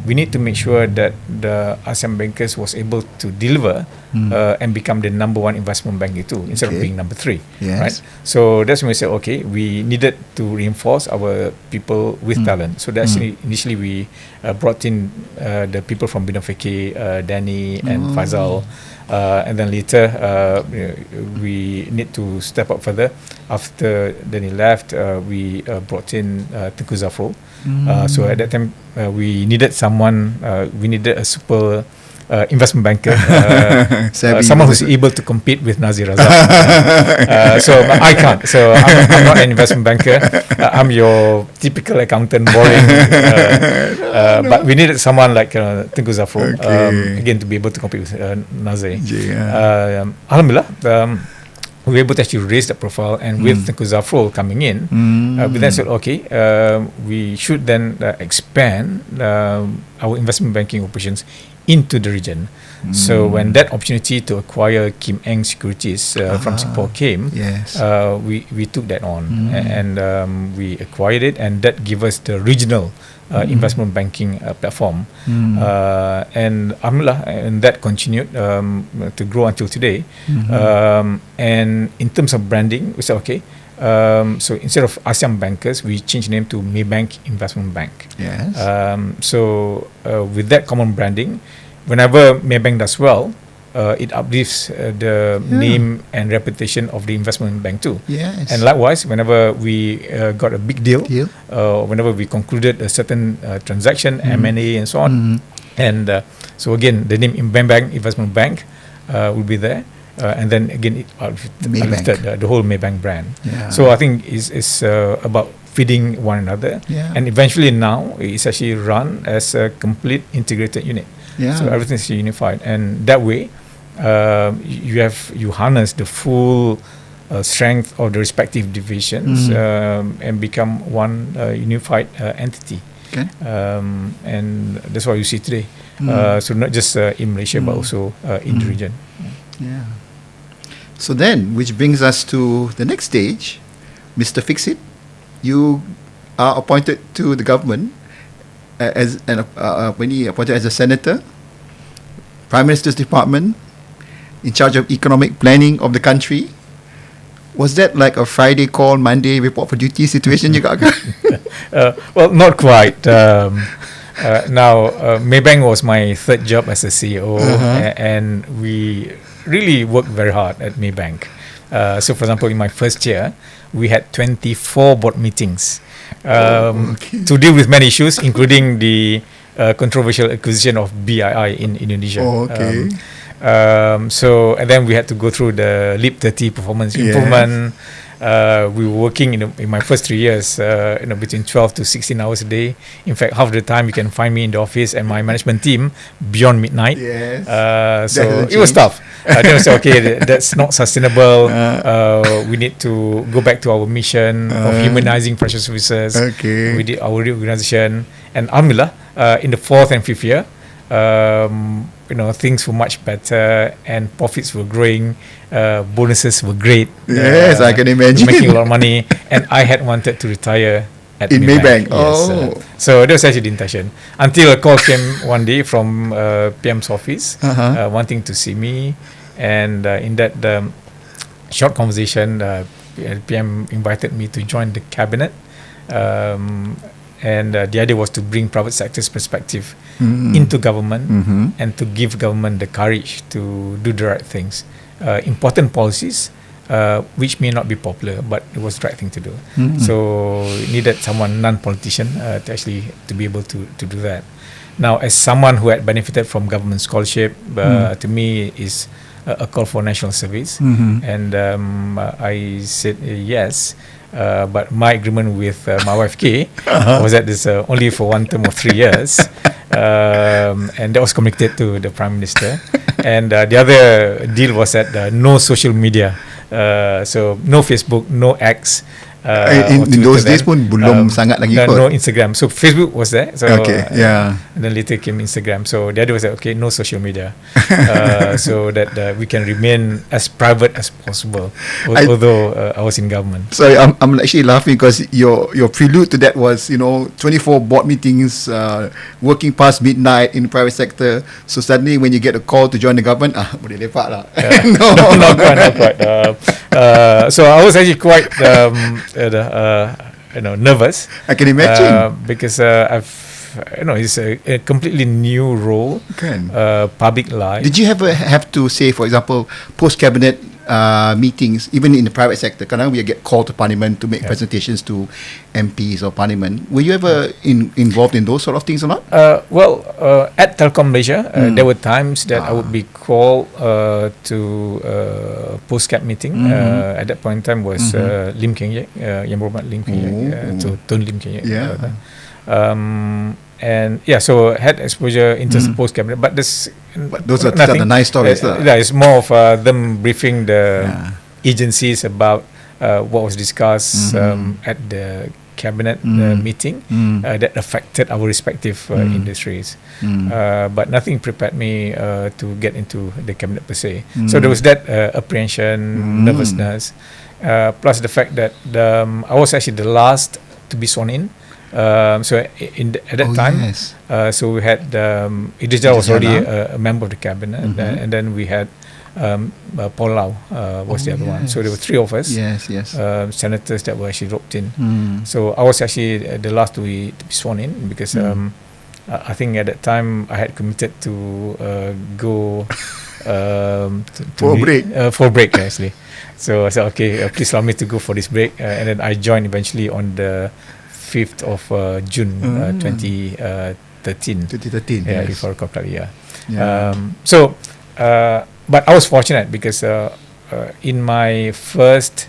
we need to make sure that the ASEAN Bankers was able to deliver and become the number one investment bank too, instead of being number 3. Yes. Right? So that's when we said, okay, we needed to reinforce our people with talent. So that's initially we brought in the people from Bidang Fikir, Danny and Faisal. And then later we need to step up further. After Danny left, we brought in Tengku Zafrul. So at that time we needed someone, we needed a super investment banker, someone who's able to compete with Nazir Razak. So I can't. So I'm not an investment banker. I'm your typical accountant, boring. But we needed someone like Tengku Zafrul, again to be able to compete with Nazir. Alhamdulillah. We were able to actually raise the profile, and with Tengku Zafrul coming in, we then said, okay, we should then expand our investment banking operations into the region. So when that opportunity to acquire Kim Eng Securities from Singapore came, we took that on and we acquired it, and that gave us the regional investment banking platform. And alhamdulillah, and that continued to grow until today. And in terms of branding, we said, okay, so instead of ASEAN Bankers, we changed the name to Maybank Investment Bank. Yes. So with that common branding, whenever Maybank does well, it uplifts the name and reputation of the investment bank too. Yes. And likewise, whenever we got a big deal, whenever we concluded a certain transaction, M&A and so on, and so again, the name Maybank Investment Bank will be there. And then again, it uplifted the whole Maybank brand. So I think it's about feeding one another, and eventually now it's actually run as a complete integrated unit. So everything is unified, and that way you harness the full strength of the respective divisions and become one unified entity. Okay. And that's what you see today. So not just in Malaysia, but also in the region. Yeah. So then, which brings us to the next stage, Mr. Fixit. You are appointed to the government when he appointed as a senator, Prime Minister's department, in charge of economic planning of the country. Was that like a Friday call, Monday report for duty situation juga ke? Well, not quite. Now, Maybank was my third job as a CEO, and we really worked very hard at Maybank. So, for example, in my first year, we had 24 board meetings to deal with many issues, including the controversial acquisition of BII in Indonesia. So, and then we had to go through the LEAP 30 performance improvement. We were working in my first 3 years, between 12 to 16 hours a day. In fact, half the time you can find me in the office and my management team beyond midnight. So it was tough. Then I said, okay, that's not sustainable. We need to go back to our mission of humanizing financial services. We did our reorganization, and alhamdulillah, in the fourth and fifth year, things were much better and profits were growing, bonuses were great. Yes, I can imagine. Making a lot of money, and I had wanted to retire at Maybank. Yes, so that was actually the intention. Until a call came one day from PM's office, wanting to see me, and in that short conversation, PM invited me to join the cabinet. And the idea was to bring private sector's perspective into government and to give government the courage to do the right things. Important policies, which may not be popular, but it was the right thing to do. So it needed someone, non-politician, to be able to do that. Now, as someone who had benefited from government scholarship, to me is a call for national service. And I said yes. But my agreement with my wife Kay was that it's only for one term of 3 years, and that was communicated to the Prime Minister. And the other deal was that no social media, so no Facebook, no X. In those days pun belum sangat lagi kot. No Instagram. So Facebook was there. So, yeah. And then later came Instagram. So the other was that, okay, no social media, so that we can remain as private as possible, although I was in government. Sorry, I'm actually laughing because your prelude to that was 24 board meetings, working past midnight in the private sector. So suddenly when you get a call to join the government, boleh lepak lah. No, not quite. So I was actually quite nervous. I can imagine because it's a completely new role, public life. Did you ever have to say, for example, post cabinet meetings, even in the private sector? Kadang we get called to Parliament to make presentations to MPs or Parliament. Were you ever involved in those sort of things or not? At Telkom Malaysia, there were times that I would be called to post-cap meeting. At that point in time was Lim Keng Yek, Yang Berhormat Lim Keng Yek, so Tun Lim Keng Yek. And so had exposure into post cabinet, but those are the nice stories. It's more of them briefing the agencies about what was discussed at the cabinet meeting that affected our respective industries. But nothing prepared me to get into the cabinet per se. So there was that apprehension, nervousness, plus the fact that I was actually the last to be sworn in. So at that time, so we had Idris was already a member of the cabinet, and then we had Paul Lau was the other one. So there were 3 of us, senators that were actually roped in. So I was actually the last to be sworn in because I think at that time I had committed to go for a break actually. So I said, okay, please allow me to go for this break, and then I joined eventually on the 5th of June 2013. If I recall correctly, but I was fortunate because in my first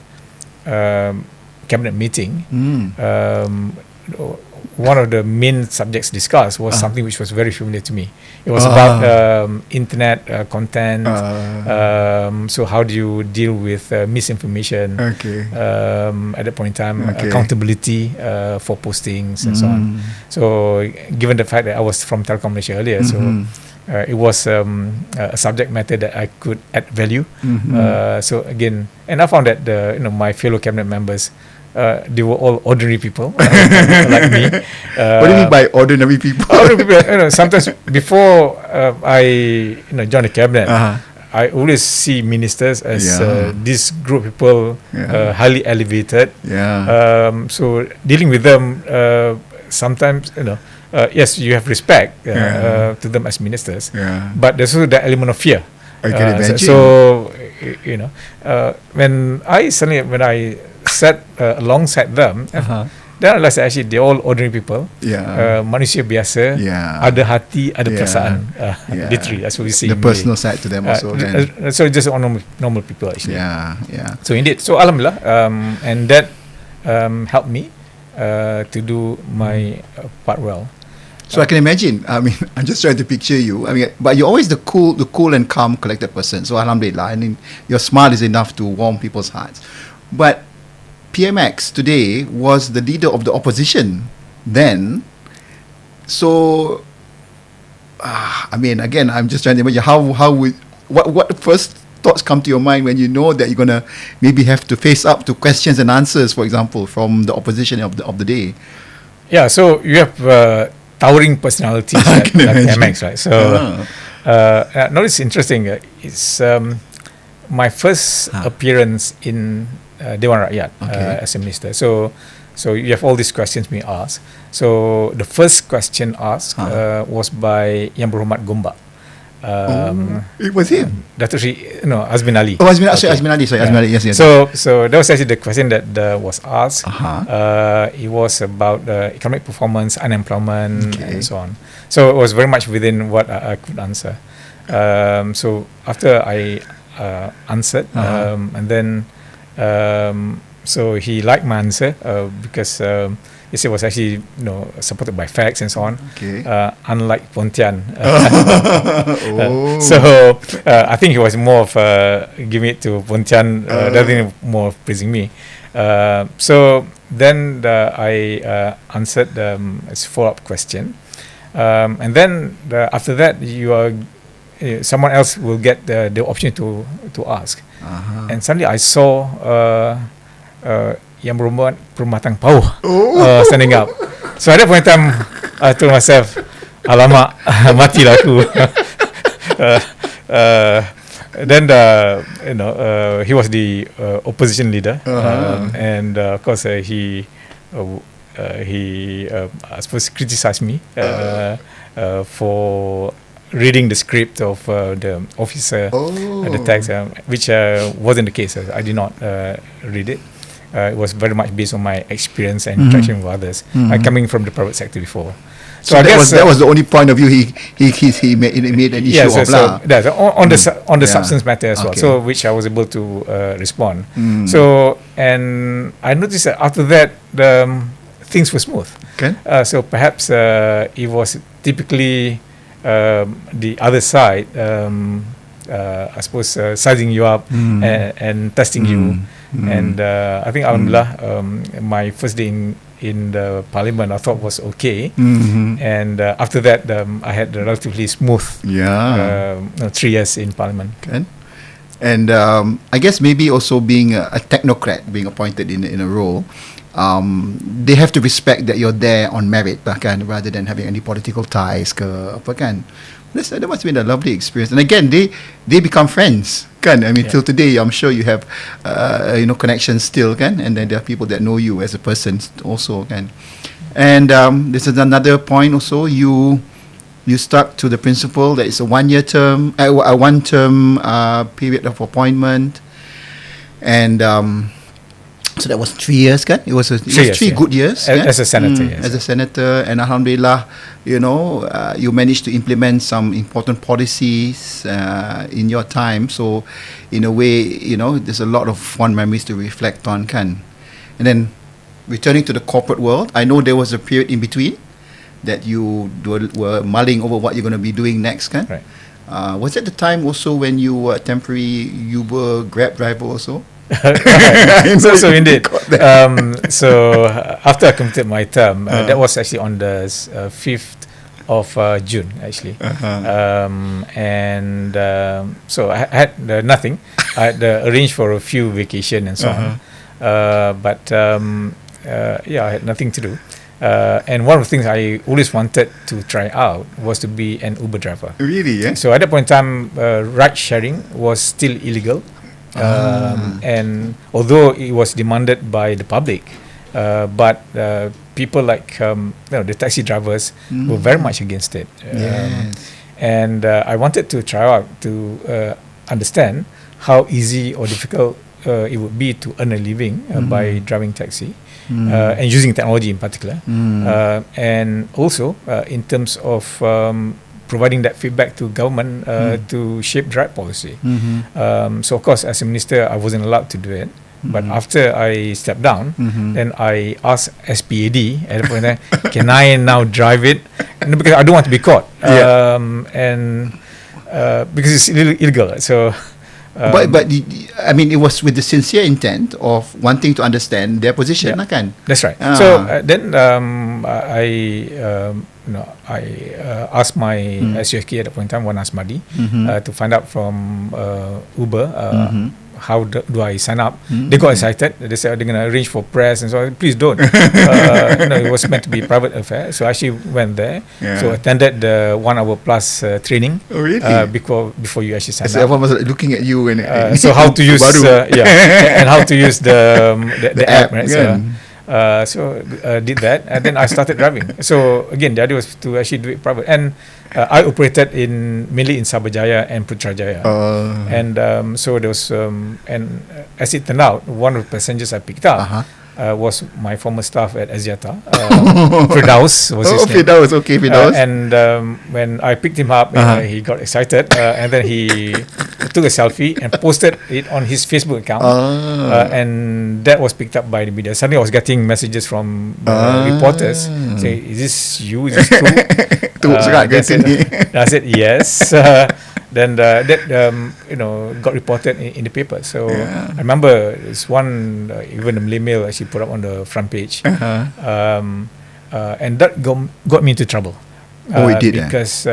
cabinet meeting, one of the main subjects discussed was something which was very familiar to me. It was about internet content. So how do you deal with misinformation? At that point in time, accountability for postings and so on. So given the fact that I was from Telekom Malaysia earlier, so it was a subject matter that I could add value. So again, and I found that my fellow cabinet members, they were all ordinary people like me. What do you mean by ordinary people? Ordinary people. Sometimes before I joined the cabinet, I always see ministers as this group of people highly elevated. So dealing with them, sometimes yes, you have respect to them as ministers, but there's also the element of fear. I can imagine. So when I sat alongside them, then I realized actually they're all ordinary people. Manusia biasa, ada hati, ada perasaan. Literally, that's what we see. The personal side to them also. So just normal people actually. So indeed, so alhamdulillah, and that helped me to do my part well. So I can imagine. I mean, I'm just trying to picture you. I mean, but you're always the cool and calm, collected person. So alhamdulillah, I mean, your smile is enough to warm people's hearts. But PMX today was the leader of the opposition then. So, I mean, again, I'm just trying to imagine what first thoughts come to your mind when you know that you're gonna maybe have to face up to questions and answers, for example, from the opposition of the day. Yeah. So you have towering personalities at PMX, right? So, no, it's interesting. It's my first appearance in Dewan Rakyat as a minister. So you have all these questions being asked. So the first question asked was by Yang Berhormat Gombak. It was him. Datuk Sri Azmin Ali. Azmin Ali. Yes. So that was actually the question that was asked. It was about economic performance, unemployment, and so on. So it was very much within what I could answer. So after I answered, and then so he liked my answer because he said it was actually supported by facts and so on. Unlike Pontian. So I think he was more of giving it to Pontian rather than more of praising me. So then I answered as a follow-up question, and then after that someone else will get the opportunity to ask. And suddenly I saw Yang Berhormat Permatang Pauh standing up. So at that point in time, I told myself, alamak, matilah aku. Then he was the opposition leader, and of course he I suppose criticized me for reading the script of the officer at the text, which wasn't the case. I did not read it. It was very much based on my experience and interaction with others. Coming from the private sector before. So I guess that was the only point of view he made an issue of. On the substance matter as well. So which I was able to respond. So and I noticed that after that things were smooth. So perhaps it was typically the other side, I suppose, sizing you up and testing you. And I think alhamdulillah, my first day in the parliament I thought was okay. And after that I had a relatively smooth 3 years in parliament. And I guess maybe also being a technocrat, being appointed in a role, they have to respect that you're there on merit bahkan, rather than having any political ties ke apa kan. That must have been a lovely experience. And again, they become friends kan. I mean till today I'm sure you have connections still kan, and then there are people that know you as a person also kan. And this is another point also, you stuck to the principle that it's a one-year term, a one-term period of appointment, and so that was 3 years kan. It was 3 good years as a senator. As a senator, and alhamdulillah, you managed to implement some important policies in your time. So in a way, there's a lot of fond memories to reflect on kan. And then returning to the corporate world. I know there was a period in between that you were mulling over what you're going to be doing next, kan? Right. Was it the time also when you were a temporary Uber Grab driver also? So indeed. So after I completed my term, that was actually on the 5th of June, actually. So I had nothing. I had arranged for a few vacation and so on. I had nothing to do. And one of the things I always wanted to try out was to be an Uber driver. Really, yeah? So at that point in time, ride sharing was still illegal. And although it was demanded by the public, but people like the taxi drivers were very much against it. And I wanted to try out to understand how easy or difficult it would be to earn a living by driving taxi. And using technology in particular, and also in terms of providing that feedback to government to shape drug policy. So of course, as a minister, I wasn't allowed to do it. But after I stepped down, then I asked SPAD at the point in time, can I now drive it? Because I don't want to be caught, and because it's illegal. So. But I mean, it was with the sincere intent of wanting to understand their position, kan? That's right. So then I asked my SUSK at that point in time, Wan Asmadi, to find out from Uber how do I sign up. They got excited. They said they're going to arrange for press and so on. Please don't. It was meant to be a private affair. So I actually went there. So attended the 1 hour plus training. Oh, really? Before you actually sign up. So everyone was looking at you and so how to use and how to use the app, right? Did that, and then I started driving. So again, the idea was to actually do it private, and I operated mainly in Sabajaya and Putrajaya, and so there was and as it turned out, one of the passengers I picked up was my former staff at Axiata, Firdaus was his name. Firdaus, okay, Firdaus. And when I picked him up, he got excited, and then he took a selfie and posted it on his Facebook account, and that was picked up by the media. Suddenly I was getting messages from reporters saying, "Is this you? Is this true?" I said yes. Then that got reported in the paper. So I remember this one, even the Malay Mail actually put up on the front page, and that got me into trouble. It did, because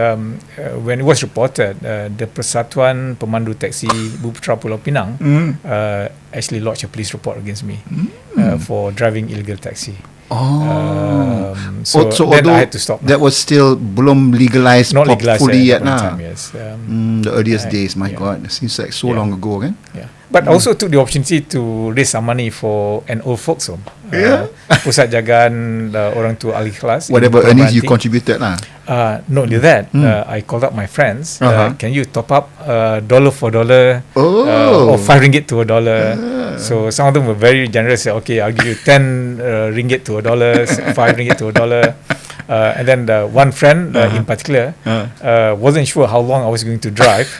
when it was reported, the Persatuan Pemandu Taxi Bukit Pulau Pinang actually lodged a police report against me for driving illegal taxi. So then I had to stop. That was still belum legalized, not legalized fully yet, time, yes. The earliest days, my God, it seems like so long ago, kan? Yeah. But I also took the opportunity to raise some money for an old folks home. Pusat Jagaan Orang Tua Al-Ikhlas. Whatever earnings you contributed lah. Not only that, I called up my friends. Can you top up dollar for dollar, or 5 ringgit to $1? So some of them were very generous. Said, okay, I'll give you 10 ringgit to $1, 5 ringgit to $1. And then one friend in particular wasn't sure how long I was going to drive.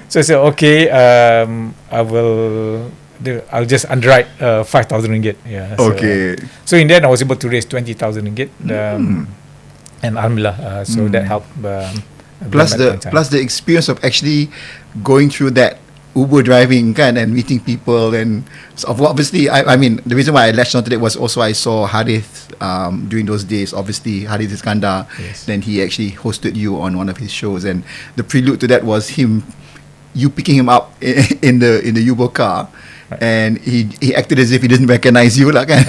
So I said, okay, I'll just underwrite 5,000 ringgit. Yeah. Okay. So in the end, I was able to raise 20,000 ringgit, and alhamdulillah, so that helped. Plus the experience of actually going through that Uber driving and meeting people, and so obviously I mean the reason why I latched onto it was also I saw Harith during those days, obviously Harith Iskandar. Then he actually hosted you on one of his shows, and the prelude to that was you picking him up in the Uber car. And he acted as if he didn't recognize you, lah, kan?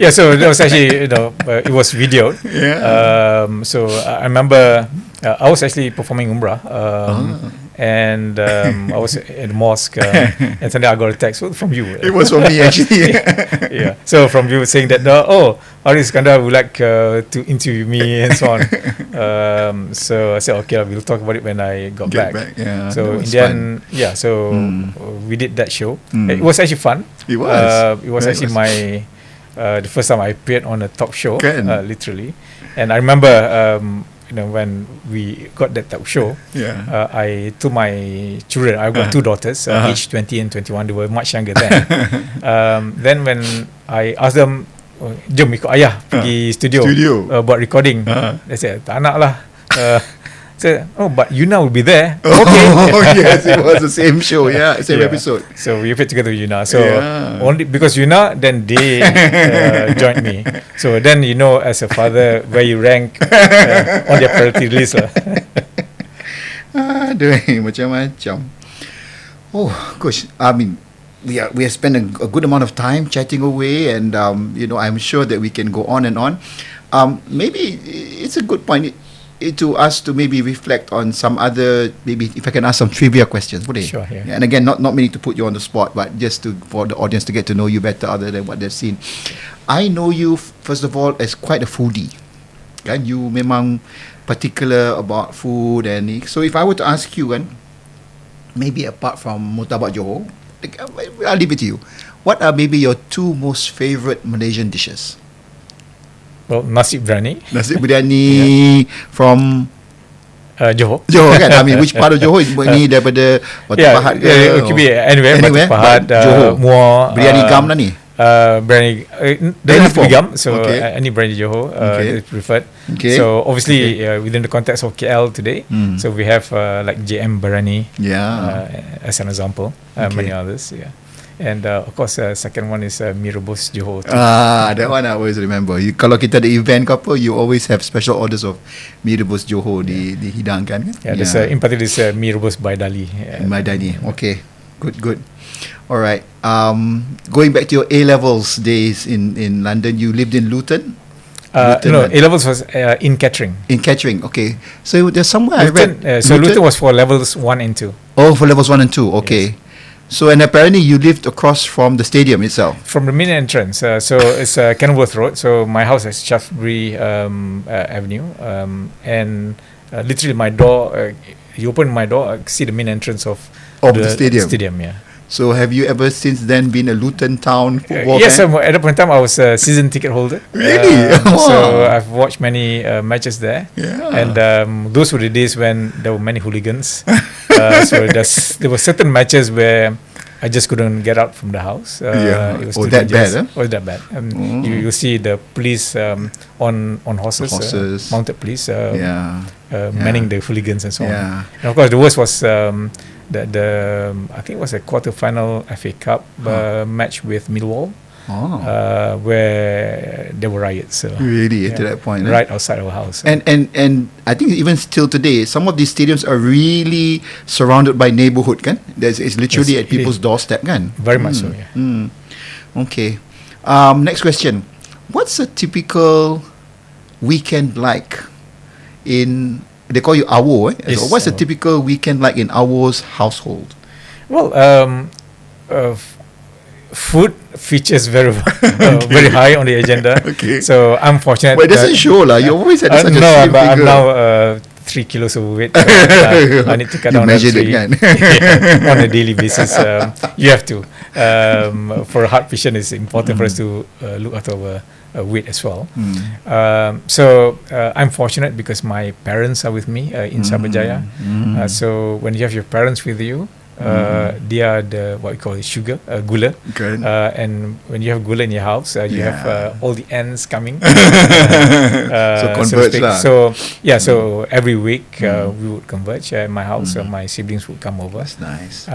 Yeah, so that was actually it was videoed. So I remember I was actually performing Umrah, and I was at the mosque, and suddenly I got a text from you. It was from me, actually. Yeah, so from you saying that Harith Iskandar would like to interview me and so on. So I said, okay, we'll talk about it when I got back. Yeah, so in the end, we did that show. It was actually fun. It was. It was actually my the first time I appeared on a talk show, literally. And I remember, when we got that talk show, I told my children, I've got two daughters, aged 20 and 21. They were much younger then. Then when I asked them, jom ikut ayah pergi studio. Buat recording. Dia said, tak nak lah. So, but Yuna will be there. Okay. Yes, it was the same show. Yeah, same episode. So we put together with Yuna. So only because Yuna, then they joined me. So then as a father, where you rank on their priority list lah. Aduh, macam-macam. Oh, gosh. I mean, we have spent a good amount of time chatting away, and I'm sure that we can go on and on. Maybe it's a good point to us to maybe reflect on some other, maybe if I can ask some trivia questions. Sure, yeah. And again, not meaning to put you on the spot, but just for the audience to get to know you better other than what they've seen. I know you, first of all, as quite a foodie. Kan? You memang particular about food, and so if I were to ask you, kan, maybe apart from Murtabak Johor, I'll leave it to you. What are maybe your two most favourite Malaysian dishes? Well, nasi biryani. Nasi biryani from Johor. Johor kan? I mean, which part of Johor? Ni daripada Batu Pahat ke? It could be anywhere. Batu Pahat, Johor. Muar. Biryani gam lah ni? Biryani doesn't have to be gum, so any biryani Johor is preferred. So obviously within the context of KL today, so we have like JM Biryani as an example, many others. And of course, second one is mee rebus Johor. That one I always remember. Kalau kita ada event ke apa, you always have special orders of mee rebus Johor dihidangkan kan? There's in particular this mee rebus by Dali. Maidani. Okay, good. All right. Going back to your A-levels days in London, you lived in Luton? No, A-levels was in Kettering. In Kettering, okay. So there's somewhere Luton, I read. so Luton was for levels 1 and 2. Oh, for levels 1 and 2, okay. Yes. So, and apparently you lived across from the stadium itself. From the main entrance. So it's Kenilworth Road. So my house is Shaftesbury Avenue. And literally my door, you open my door, I see the main entrance of the stadium. Yeah. So have you ever since then been a Luton Town football yes, fan? At that point in time I was a season ticket holder. Really? So I've watched many matches there. Yeah. And those were the days when there were many hooligans. So there were certain matches where I just couldn't get out from the house. It was that bad? Was that bad? You see the police on horses. Mounted police manning the hooligans and so on. And of course the worst was the I think it was a quarter-final FA Cup match with Millwall, where there were riots. So really, to that point, right outside our house. And I think even still today, some of these stadiums are really surrounded by neighbourhood, kan? It's literally at people's doorstep, kan? Very much so. Yeah. Okay. Next question. What's a typical weekend like in? They call you Awo, eh? Yes, so what's a typical weekend like in Awo's household? Well, food features very very high on the agenda. Okay. So I'm fortunate. But it doesn't show lah. You always had such a slim figure. I'm now 3 kilos overweight. I need to cut down on a daily basis. You have to. For a heart patient, it's important for us to look after our weight as well. So I'm fortunate because my parents are with me in Sabajaya. So when you have your parents with you, they are the what we call sugar, gula. And when you have gula in your house, you have all the ends coming. So converge lah. So every week we would converge at my house. My siblings would come over. That's nice.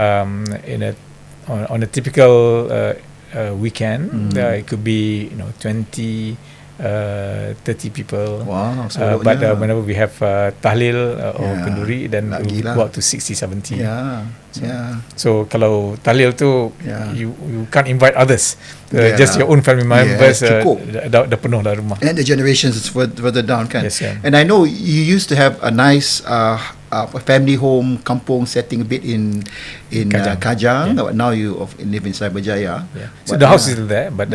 On a typical weekend, it could be 20, 30 people. Wow. But whenever we have tahlil or kenduri, then we go up to 60, 70. So kalau tahlil tu you can't invite others, just your own family members. Dah penuh dah rumah. And the generations is further down, kan? Yes, And I know you used to have a nice family home, kampung setting a bit in Kajang. But now you live in Cyberjaya. So the house is still there, but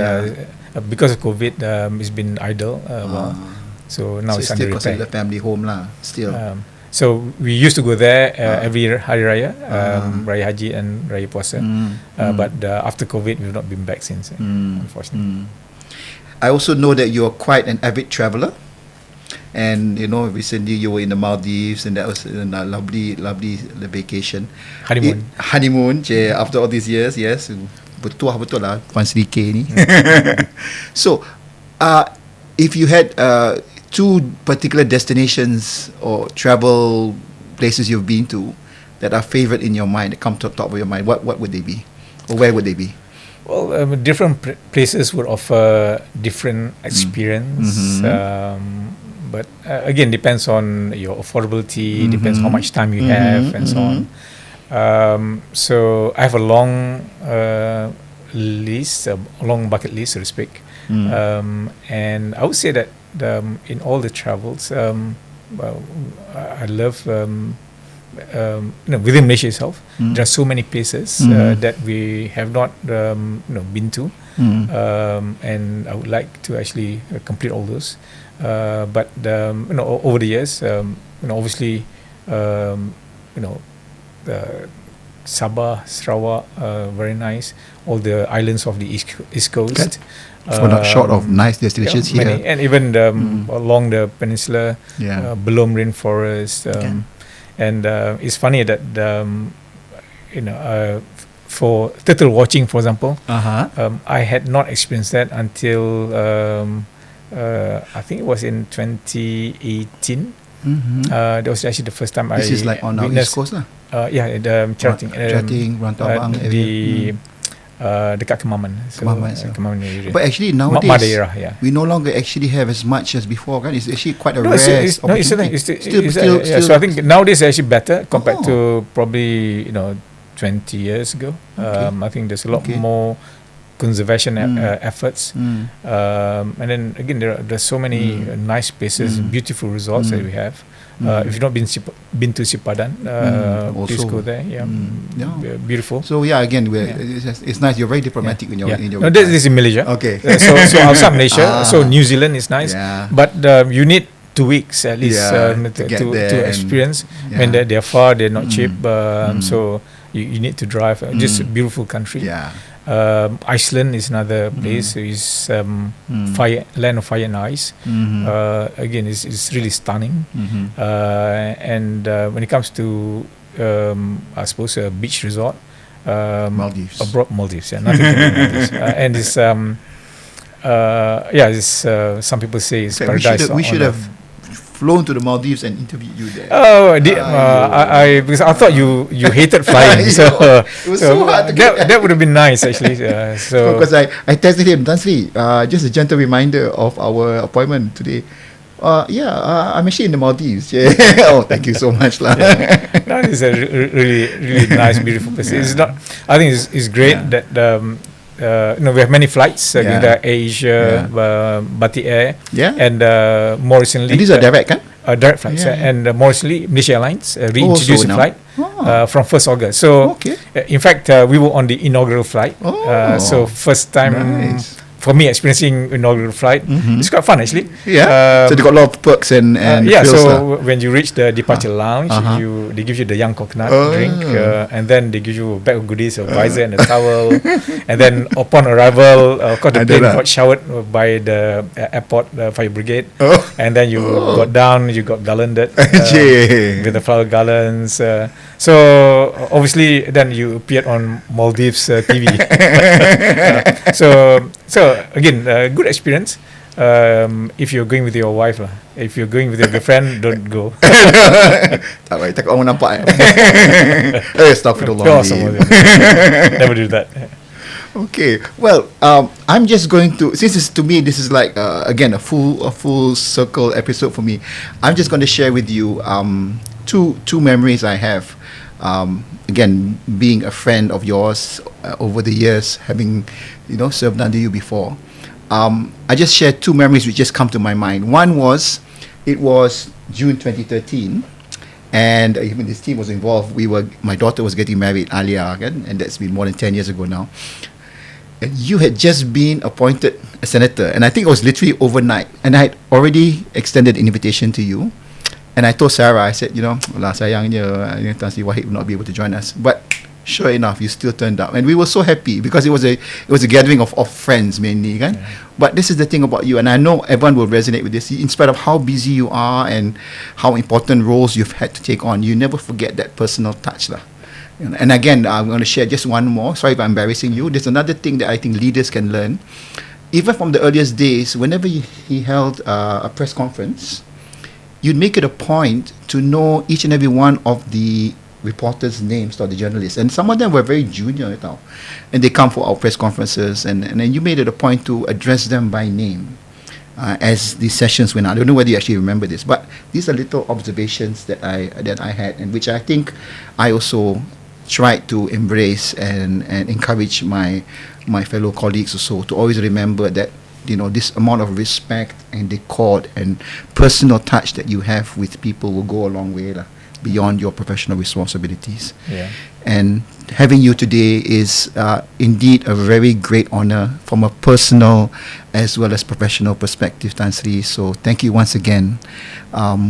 because of COVID, it's been idle. So now it's under repair. Still considered family home lah. Still. So we used to go there every Hari Raya, Raya Haji and Raya Puasa. But after COVID, we've not been back since, unfortunately. I also know that you're quite an avid traveller. And recently you were in the Maldives, and that was a lovely vacation. Honeymoon. After all these years, yes. Betul lah Puan Sri K ni. So, If you had two particular destinations or travel places you've been to that are favorite in your mind, that come to the top of your mind, what would they be? Or where would they be? Well, different places would offer different experience. But again, depends on your affordability, depends how much time you have, and so on. So I have a long list, a long bucket list, so to speak. And I would say that in all the travels, I love within Malaysia itself, there are so many places that we have not been to, and I would like to actually complete all those. But over the years, obviously, Sabah, Sarawak, very nice. All the islands of the East Coast. For not short of nice destinations here. Many, and even along the peninsula, Belum Rainforest. And it's funny that for turtle watching, for example, I had not experienced that until I think it was in 2018. That was actually the first time this is like on our East Coast lah. Cherating, Rantau area. Dekat Kemaman. Kemaman area. But actually nowadays, Madeira, we no longer actually have as much as before, kan? It's actually quite a rare opportunity. Still. So I think nowadays it's actually better compared to probably 20 years ago. I think there's a lot more conservation efforts, and then again there's so many nice places, beautiful resorts that we have. If you've not been to Sipadan, please go there. Beautiful. So again, it's nice. You're very diplomatic in your. No, this is in Malaysia. Okay. So outside Malaysia, so New Zealand is nice, but you need 2 weeks at least to experience. When they're far, they're not cheap. So you need to drive. Just a beautiful country. Iceland is another place. It's land of fire and ice. Again, it's really stunning. And when it comes to, I suppose, a beach resort, Maldives. Maldives, nothing to Maldives. And it's, some people say it's paradise. We should have flown to the Maldives and interviewed you there. Because I thought you hated flying, so it was so hard to get that would have been nice actually. Because I texted him, Tan Sri, just a gentle reminder of our appointment today. I'm actually in the Maldives. Thank you so much, lah. No, it's a really nice, beautiful place. It's not. I think it's great that we have many flights. There Asia, Bati Air, and more recently. And these are direct, kan? Direct flights, and more recently Malaysia Airlines reintroduced a flight from 1st August. So, in fact, we were on the inaugural flight. So first time. For me, experiencing inaugural flight, it's quite fun actually. So they got a lot of perks and so when you reach the departure lounge, they give you the young coconut drink, and then they give you a bag of goodies, a visor and a towel, and then upon arrival, of course the plane got showered by the airport fire brigade, and then you got down, you got garlanded with the flower garlands. So obviously, then you appeared on Maldives TV. So again, good experience. If you're going with your wife lah. If you're going with your girlfriend, don't go. Tak baik, takut orang nampak. Astaghfirullah. Never do that. Okay, well, I'm just going to, to me this is like again a full circle episode for me. I'm just going to share with you two memories I have. Again, being a friend of yours over the years, having served under you before, I just shared two memories which just come to my mind. One was, it was June 2013, and even this team was involved. My daughter was getting married, Alia, and that's been more than 10 years ago now. And you had just been appointed a senator, and I think it was literally overnight. And I had already extended an invitation to you. And I told Sarah, I said, sayangnya Tan Sri Wahid will not be able to join us. But sure enough, you still turned up, and we were so happy because it was a gathering of friends mainly, kan? But this is the thing about you, and I know everyone will resonate with this. In spite of how busy you are and how important roles you've had to take on, you never forget that personal touch, lah. And again, I'm going to share just one more. Sorry if I'm embarrassing you. There's another thing that I think leaders can learn. even from the earliest days, whenever he held a press conference, you'd make it a point to know each and every one of the reporters' names or the journalists, and some of them were very junior, and they come for our press conferences, and then you made it a point to address them by name as these sessions went on. I don't know whether you actually remember this, but these are little observations that I had, and which I think I also tried to embrace and encourage my fellow colleagues also to always remember that, this amount of respect and decor and personal touch that you have with people will go a long way beyond your professional responsibilities. Yeah. And having you today is indeed a very great honor from a personal as well as professional perspective, Tan Sri. So thank you once again.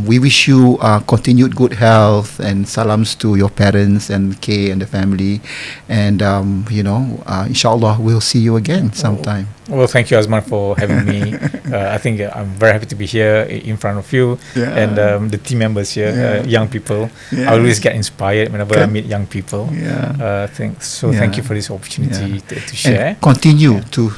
We wish you continued good health, and salams to your parents and Kay and the family. And, inshallah, we'll see you again sometime. Well, thank you, Azman, for having me. I think I'm very happy to be here in front of you and the team members here, young people. I always get inspired whenever I meet young people. Thank you for this opportunity to share. And continue to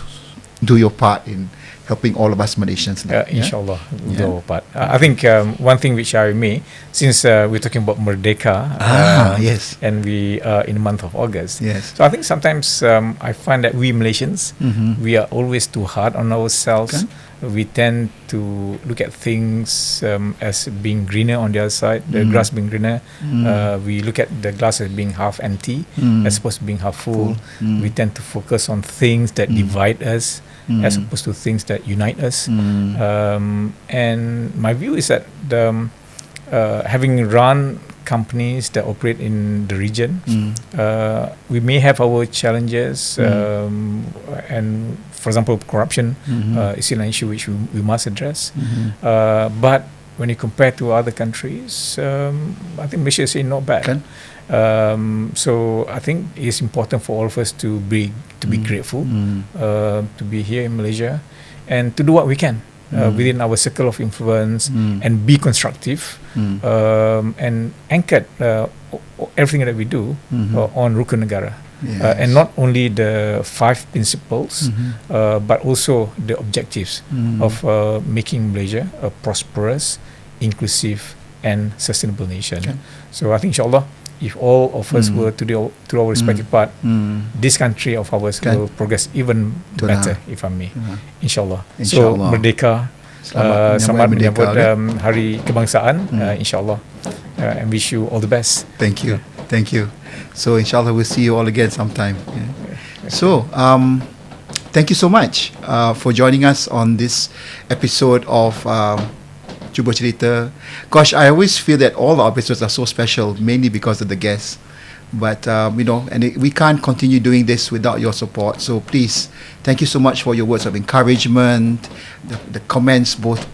do your part in helping all of us Malaysians. Inshallah, we'll do our part. I think one thing which I may, since we're talking about Merdeka, yes, and we are in the month of August. Yes. So I think sometimes I find that we Malaysians, we are always too hard on ourselves. We tend to look at things as being greener on the other side, the grass being greener. We look at the glass as being half empty as opposed to being half full. We tend to focus on things that divide us as opposed to things that unite us. And my view is that having run companies that operate in the region, we may have our challenges, and for example, corruption is still an issue which we must address. But when you compare to other countries, I think Malaysia is not bad. So I think it's important for all of us to be grateful to be here in Malaysia and to do what we can within our circle of influence and be constructive and anchored everything that we do on Rukun Negara. And not only the 5 principles, but also the objectives of making Malaysia a prosperous, inclusive and sustainable nation. So I think inshallah, if all of us were to do our respective part, this country of ours will progress even better, if I may. Inshallah. So Merdeka, selamat menyambut Hari Kebangsaan, inshallah, and wish you all the best. Thank you. Thank you. So inshallah we'll see you all again sometime. So thank you so much for joining us on this episode of Cuba Cerita. Gosh, I always feel that all our episodes are so special, mainly because of the guests. But we can't continue doing this without your support. So please, thank you so much for your words of encouragement, the comments, both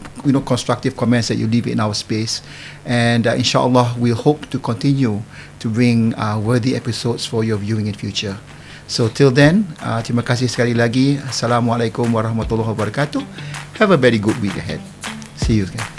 constructive comments that you leave in our space. And inshallah, we'll hope to continue to bring worthy episodes for your viewing in future. So till then, terima kasih sekali lagi. Assalamualaikum warahmatullahi wabarakatuh. Have a very good week ahead. See you again.